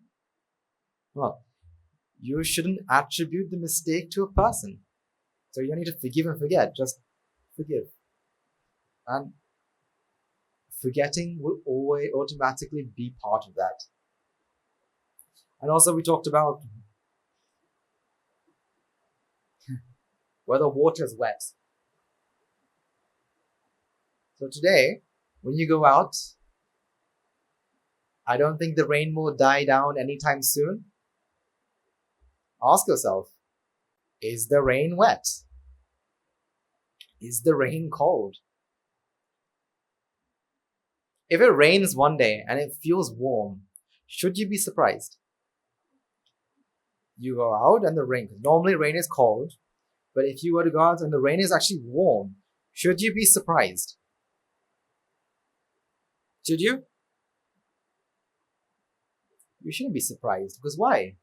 Well, you shouldn't attribute the mistake to a person. So you don't need to forgive and forget, just forgive. And forgetting will always automatically be part of that. And also we talked about whether water is wet. So today, when you go out, I don't think the rain will die down anytime soon. Ask yourself, is the rain wet? Is the rain cold? If it rains one day and it feels warm, should you be surprised? You go out and the rain, normally rain is cold, but if you were to go out and the rain is actually warm, should you be surprised? Should you? You shouldn't be surprised, because why?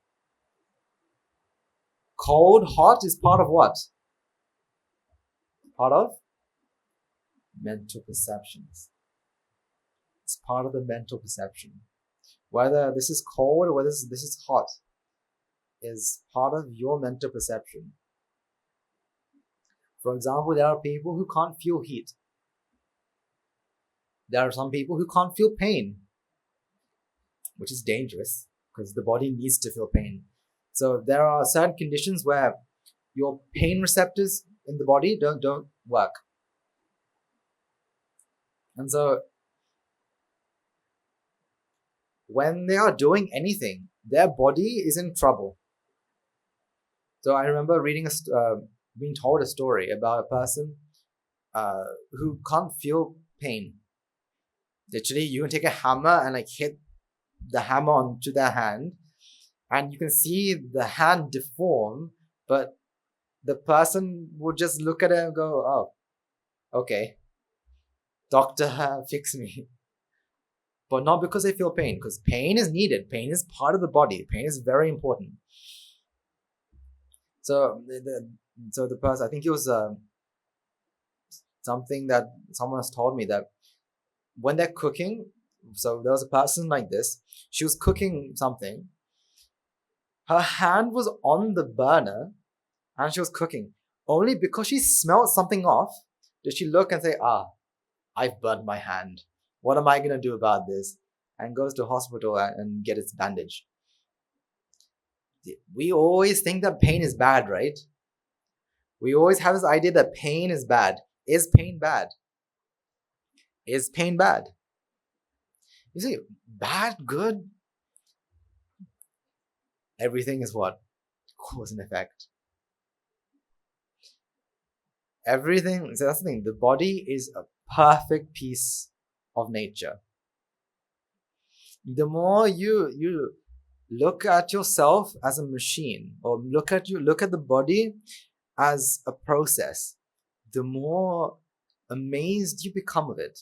Cold, hot is part of what? part of mental perceptions. It's part of the mental perception. Whether this is cold or whether this is hot is part of your mental perception. For example, there are people who can't feel heat. There are some people who can't feel pain, which is dangerous because the body needs to feel pain. So there are certain conditions where your pain receptors in the body don't work. And so when they are doing anything, their body is in trouble. So I remember being told a story about a person who can't feel pain. Literally, you can take a hammer and like hit the hammer onto their hand, and you can see the hand deform, but the person would just look at it and go, "Oh, okay, doctor, fix me." But not because they feel pain, because pain is needed. Pain is part of the body. Pain is very important. So the person, I think it was something that someone has told me, that when they're cooking, so there was a person like this, she was cooking something, her hand was on the burner and she was cooking. Only because she smelled something off did she look and say, I've burnt my hand. What am I going to do about this? And goes to hospital and get its bandage. We always think that pain is bad, right? We always have this idea that pain is bad. Is pain bad? Is pain bad? You see, bad, good, everything is what? Cause and effect. Everything, so that's the thing, the body is a perfect piece of nature. The more you look at yourself as a machine, or look at the body as a process, the more amazed you become of it.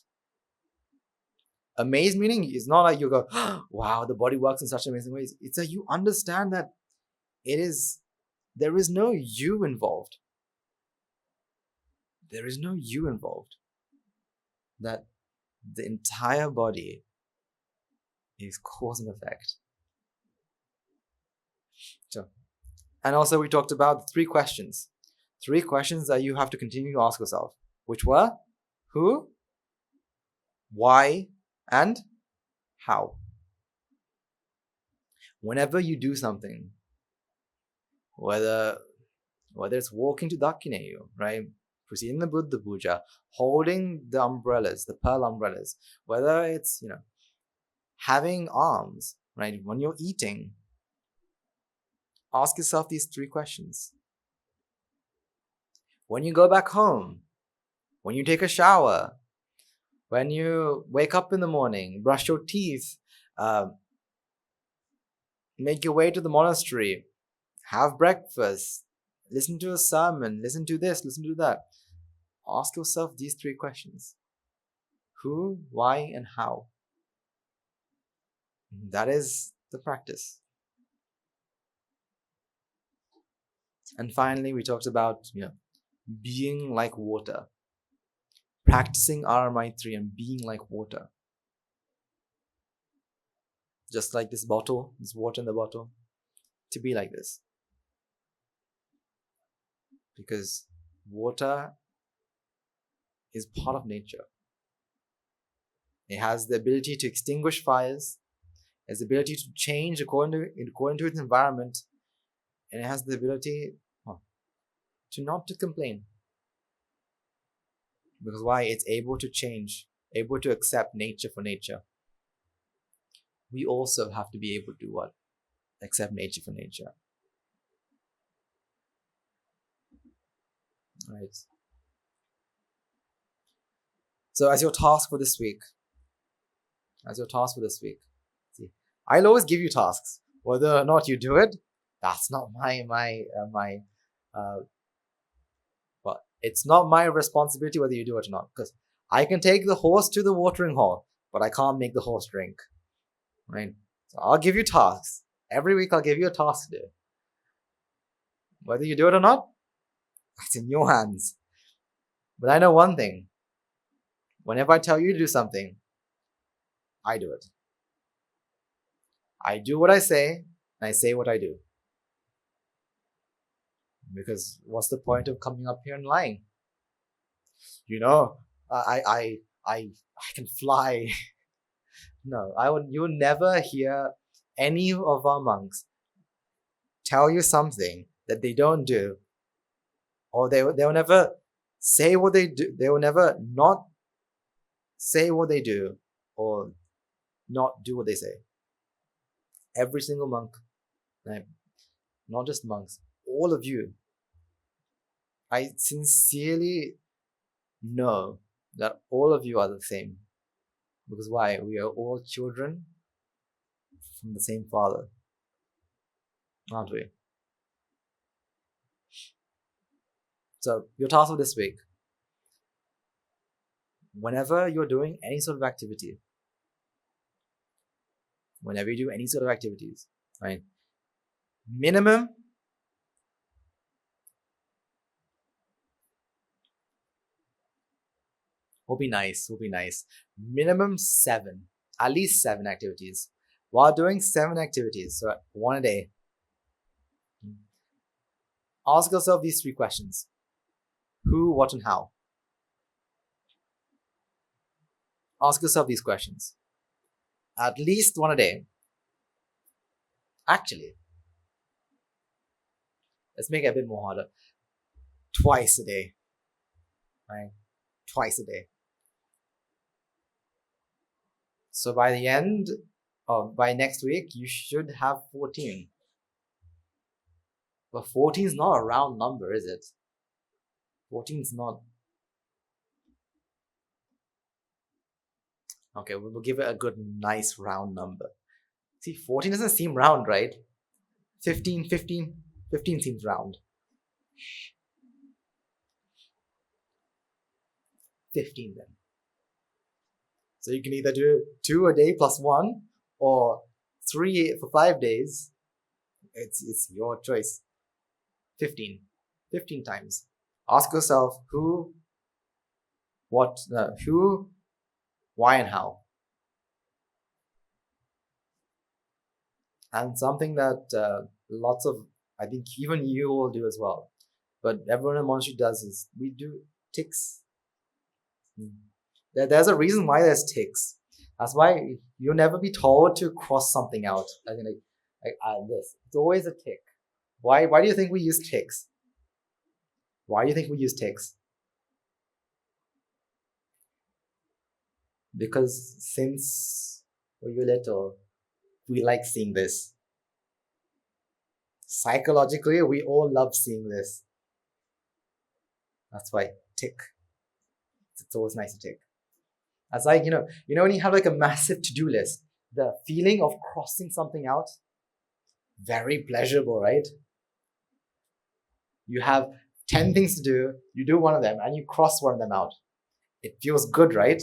Amazed meaning it's not like you go, wow, the body works in such amazing ways. It's that you understand that there is no you involved. There is no you involved. That the entire body is cause and effect. So, and also we talked about 3 questions. 3 questions that you have to continue to ask yourself, which were who, why, and how. Whenever you do something, whether it's walking to Dakineyu, right? Proceeding the Buddha Puja, holding the umbrellas, the pearl umbrellas, whether it's, having arms, right? When you're eating, ask yourself these 3 questions. When you go back home, when you take a shower, when you wake up in the morning, brush your teeth, make your way to the monastery, have breakfast, listen to a sermon, listen to this, listen to that. Ask yourself these 3 questions. Who, why, and how. That is the practice. And finally, we talked about, being like water. Practicing our Maitri and being like water. Just like this bottle, this water in the bottle. To be like this. Because water is part of nature. It has the ability to extinguish fires. It has the ability to change according to its environment. And it has the ability to not to complain. Because why? It's able to change, able to accept nature for nature. We also have to be able to do what? Accept nature for nature. Right. So as your task for this week, see, I'll always give you tasks. Whether or not you do it, that's not but it's not my responsibility whether you do it or not. Because I can take the horse to the watering hole, but I can't make the horse drink. Right? So I'll give you tasks. Every week I'll give you a task to do. Whether you do it or not, that's in your hands. But I know one thing. Whenever I tell you to do something, I do it. I do what I say, and I say what I do. Because what's the point of coming up here and lying? I can fly. No, you would never hear any of our monks tell you something that they don't do, or they will never say what they do. They will never not say what they do, or not do what they say. Every single monk, not just monks, all of you, I sincerely know that all of you are the same. Because why? We are all children from the same Father, aren't we? So your task for this week, whenever you're doing any sort of activity, whenever you do any sort of activities, right? Minimum will be nice. Minimum 7, at least 7 activities. While doing 7 activities, so one a day, ask yourself these 3 questions: who, what, and how. Ask yourself these questions. At least one a day. Actually, let's make it a bit more harder. Twice a day. Right? Twice a day. So by the end, by next week, you should have 14. But 14 is not a round number, is it? 14 is not. Okay, we'll give it a good, nice round number. See, 14 doesn't seem round, right? 15 seems round. 15 then. So you can either do 2 a day plus 1, or 3 for 5 days. It's your choice. 15 times. Ask yourself who, what, who, why, and how. And something that lots of, I think even you will do as well, but everyone in monastery does, is we do ticks. There's a reason why there's ticks. That's why you'll never be told to cross something out. I mean, this. It's always a tick. Why do you think we use ticks? Why do you think we use ticks? Because since we were little, we like seeing this. Psychologically, we all love seeing this. That's why tick. It's always nice to tick. That's like, when you have like a massive to-do list, the feeling of crossing something out, very pleasurable, right? You have 10 things to do, you do one of them, and you cross one of them out. It feels good, right?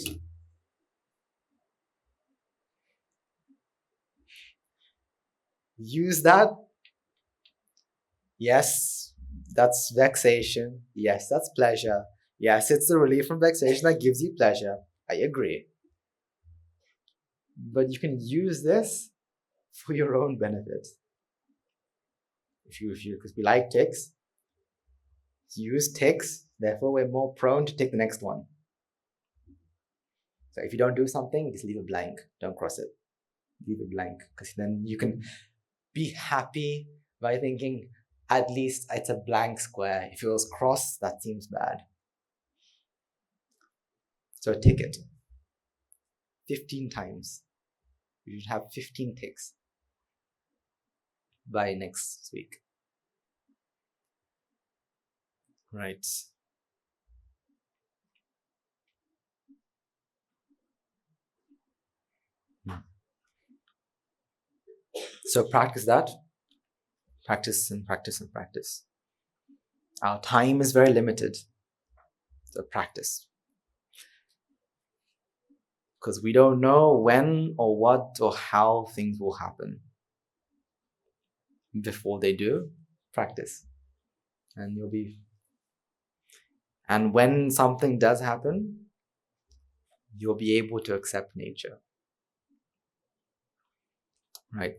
Use that. Yes, that's vexation. Yes, that's pleasure. Yes, it's the relief from vexation that gives you pleasure. I agree. But you can use this for your own benefit. Because we like ticks, use ticks, therefore we're more prone to take the next one. So if you don't do something, just leave it blank. Don't cross it. Leave it blank. Because then you can be happy by thinking, at least it's a blank square. If it was crossed, that seems bad. So tick it 15 times. You should have 15 ticks by next week. Right. So practice that. Practice and practice and practice. Our time is very limited. So practice. Because we don't know when or what or how things will happen. Before they do, practice. And you'll be... And when something does happen, you'll be able to accept nature. Right?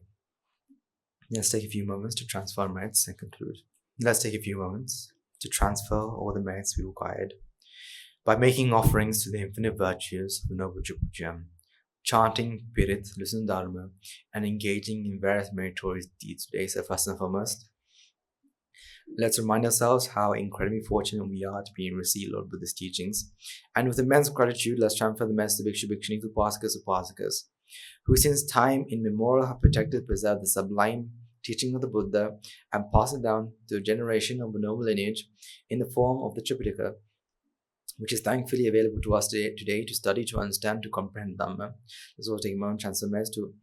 Let's take a few moments to transfer merits and conclude. Let's take a few moments to transfer all the merits we required by making offerings to the infinite virtues of the Noble Triple Gem, chanting Pirit, listening Dharma, and engaging in various meritorious deeds today. So first and foremost, let's remind ourselves how incredibly fortunate we are to be in receipt of Buddhist teachings. And with immense gratitude, let's transfer the message to Bhikshu, Bhikshunis, Upasakas, Upasikas, who since time immemorial have protected, preserved the sublime teaching of the Buddha and passed it down to a generation of a noble lineage in the form of the Tripitaka, which is thankfully available to us today to study, to understand, to comprehend Dhamma. Let's also take a moment to transfer message to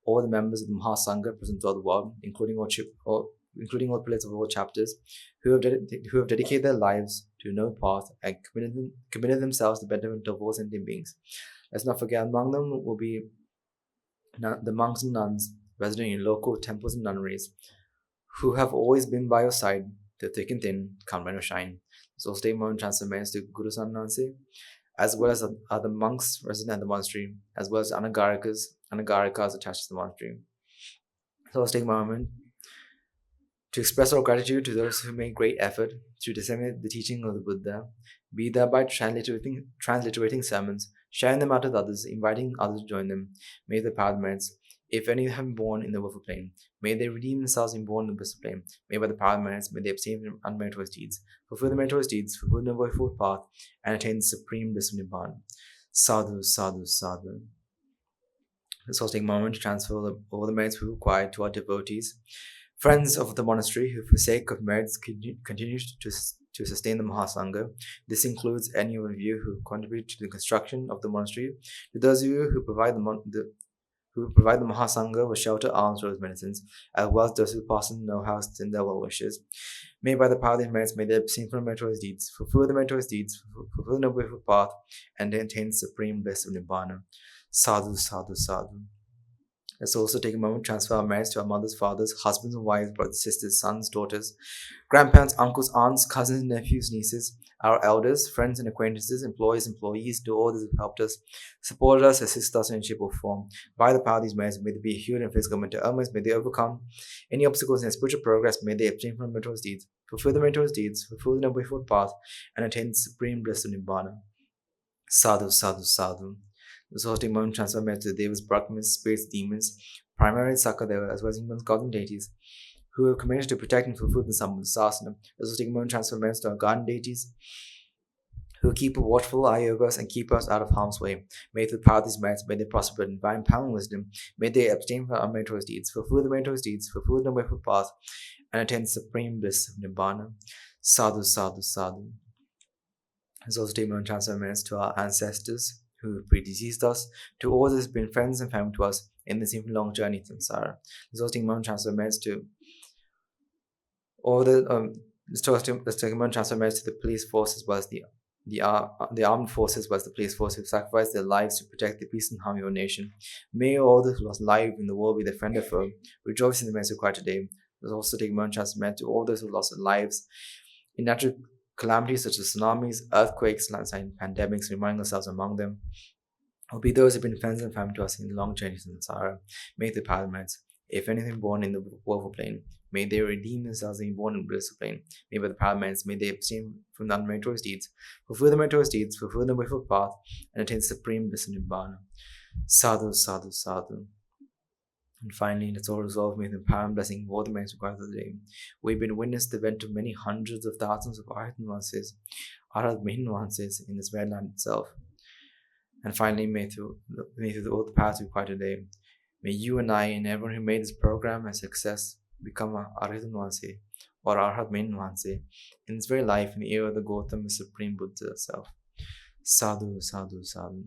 all the members of the Mahasangha present throughout the world, including all prelates of all chapters, who have dedicated their lives to no path and committed themselves to the betterment of all sentient beings. Let's not forget, among them will be the monks and nuns resident in local temples and nunneries, who have always been by your side, through thick and thin, come rain or shine. So stay moment transfer messages to Guru Sannansi, as well as other monks resident at the monastery, as well as anagarikas attached to the monastery. So let's take a moment to express our gratitude to those who made great effort to disseminate the teaching of the Buddha, be that by transliterating sermons, sharing them out with others, inviting others to join them. May the power merits, if any have been born in the willful plane, may they redeem themselves in born in the blissful plane. May by the power merits, may they abstain from unmeritorious deeds, fulfill the meritorious deeds, fulfill the noble path, and attain the supreme bliss of Nibbana. Sadhu, sadhu, sadhu. Let's also take a moment to transfer all the merits we require to our devotees, friends of the monastery who, for sake of merits, continue to sustain the Mahasangha. This includes any of you who contribute to the construction of the monastery, to those of you who provide the Mahasangha with shelter, alms, rose, medicines, as well as those who pass on know-how and their well wishes. May by the power of these merits, may they abstain from meritorious deeds, fulfill the meritorious deeds, fulfill the noble path, and attain supreme bliss of Nibbana. Sadhu, sadhu, sadhu. Let's also take a moment to transfer our merits to our mothers, fathers, husbands and wives, brothers, sisters, sons, daughters, grandparents, uncles, aunts, cousins, nephews, nieces, our elders, friends and acquaintances, employees, employees, to all those who have helped us, supported us, assisted us in shape form. By the power of these merits, may they be healed in physical, mental ailments, may they overcome any obstacles in their spiritual progress, may they abstain from meritorious deeds, fulfill the meritorious deeds, fulfill the noble path, and attain the supreme bliss of Nibbana. Sadhu, sadhu, sadhu. This hosting moment transfer merits to the Devas, Brahmins, spirits, demons, primarily Sakadeva, as well as humans, gods, and deities, who have committed to protect and fulfill the Sambhava Sasana. This hosting moment transfer merits to our garden deities, who keep a watchful eye over us and keep us out of harm's way. May through the power of these merits, may they prosper in divine power and wisdom. May they abstain from unmeritorious deeds, fulfill the meritorious deeds, fulfill the noble path, and attain the supreme bliss of Nibbana. Sadhu, sadhu, sadhu. This also take moment transfer merits to our ancestors, who predeceased us, to all that has been friends and family to us in this even long journey to samsara. Resulting moment transfer merits to all the let's take a moment transfer merits to the police force, as well as the armed forces, as well as the police force, who sacrificed their lives to protect the peace and harmony of our nation. May all those who lost life in the war, be their friend or foe, rejoice in the merits required today. Let's also take a moment transfer merits to all those who lost their lives in natural calamities such as tsunamis, earthquakes, landslides, pandemics, reminding ourselves among them will be those who have been friends and family to us in the long journeys in samsara. May the parliaments, if anything born in the woeful plane, may they redeem themselves in born in the blissful plane. May by the parliaments, may they abstain from the unmeritorious deeds, fulfill the meritorious deeds, fulfill the noble path, and attain supreme bliss in Nibbana. Sadhu, sadhu, sadhu. And finally, let's all resolve, may the power and blessing of all the merits required of the day. We've been witness the event of many hundreds of thousands of Arhat nuances in this very land itself. And finally, may through all the powers required today, may you and I and everyone who made this program a success become a Arhat nuance or Arhat nuance in this very life in the era of the Gautama Supreme Buddha itself. Sadhu, sadhu, sadhu.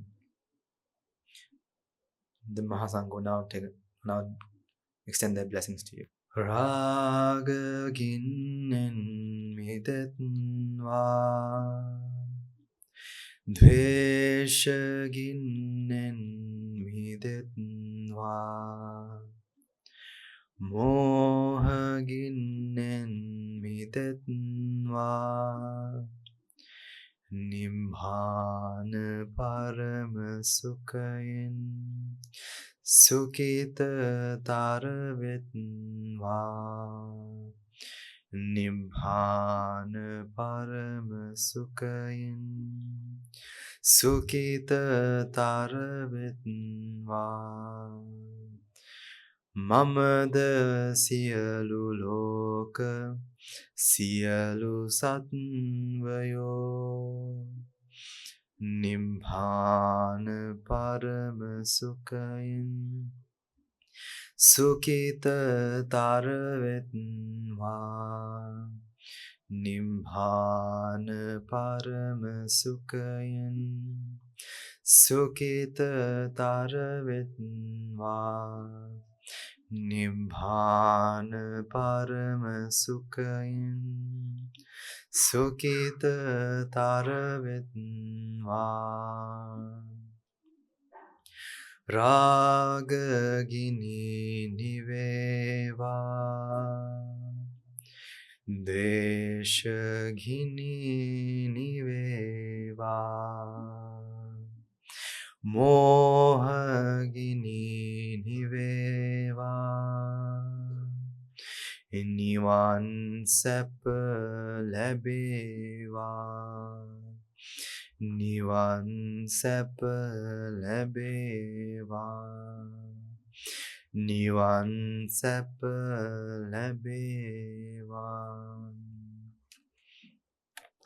The Mahasangha now extend their blessings to you. Raga ginnen midetnva, dvesha ginnen midetnva, moha ginnen midetnva, නිබ්බාන පරම සුඛයෙන් සුඛිතතර වෙත්වා නිබ්බාන පරම සුඛයෙන් සුඛිතතර වෙත්වා මමද සියලු ලෝක සියලු සත්වයෝ නිබ්බාන පරම සුඛයෙන් සුඛිතතර වෙත්වා නිබ්බාන පරම සුඛයෙන් සුඛිතතර වෙත්වා නිබ්බාන පරම සුඛයෙන් සුඛිතතර වෙත්වා රාගගිනි නිවේවා දේශගිනි නිවේවා මෝහගිනි නිවේවා නිවන් සැප ලැබේවා නිවන් සැප ලැබේවා නිවන් සැප ලැබේවා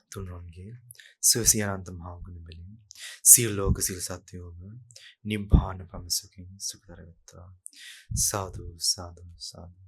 තුන්වන්ගේ සුවසියානන්ත මහා ගුණ බැලින් සියලු ලෝක සියලු සත්වයෝම නිබ්බාන පරම සුඛයෙන් සුඛතර වෙත්වා සාදු සාදු සාදු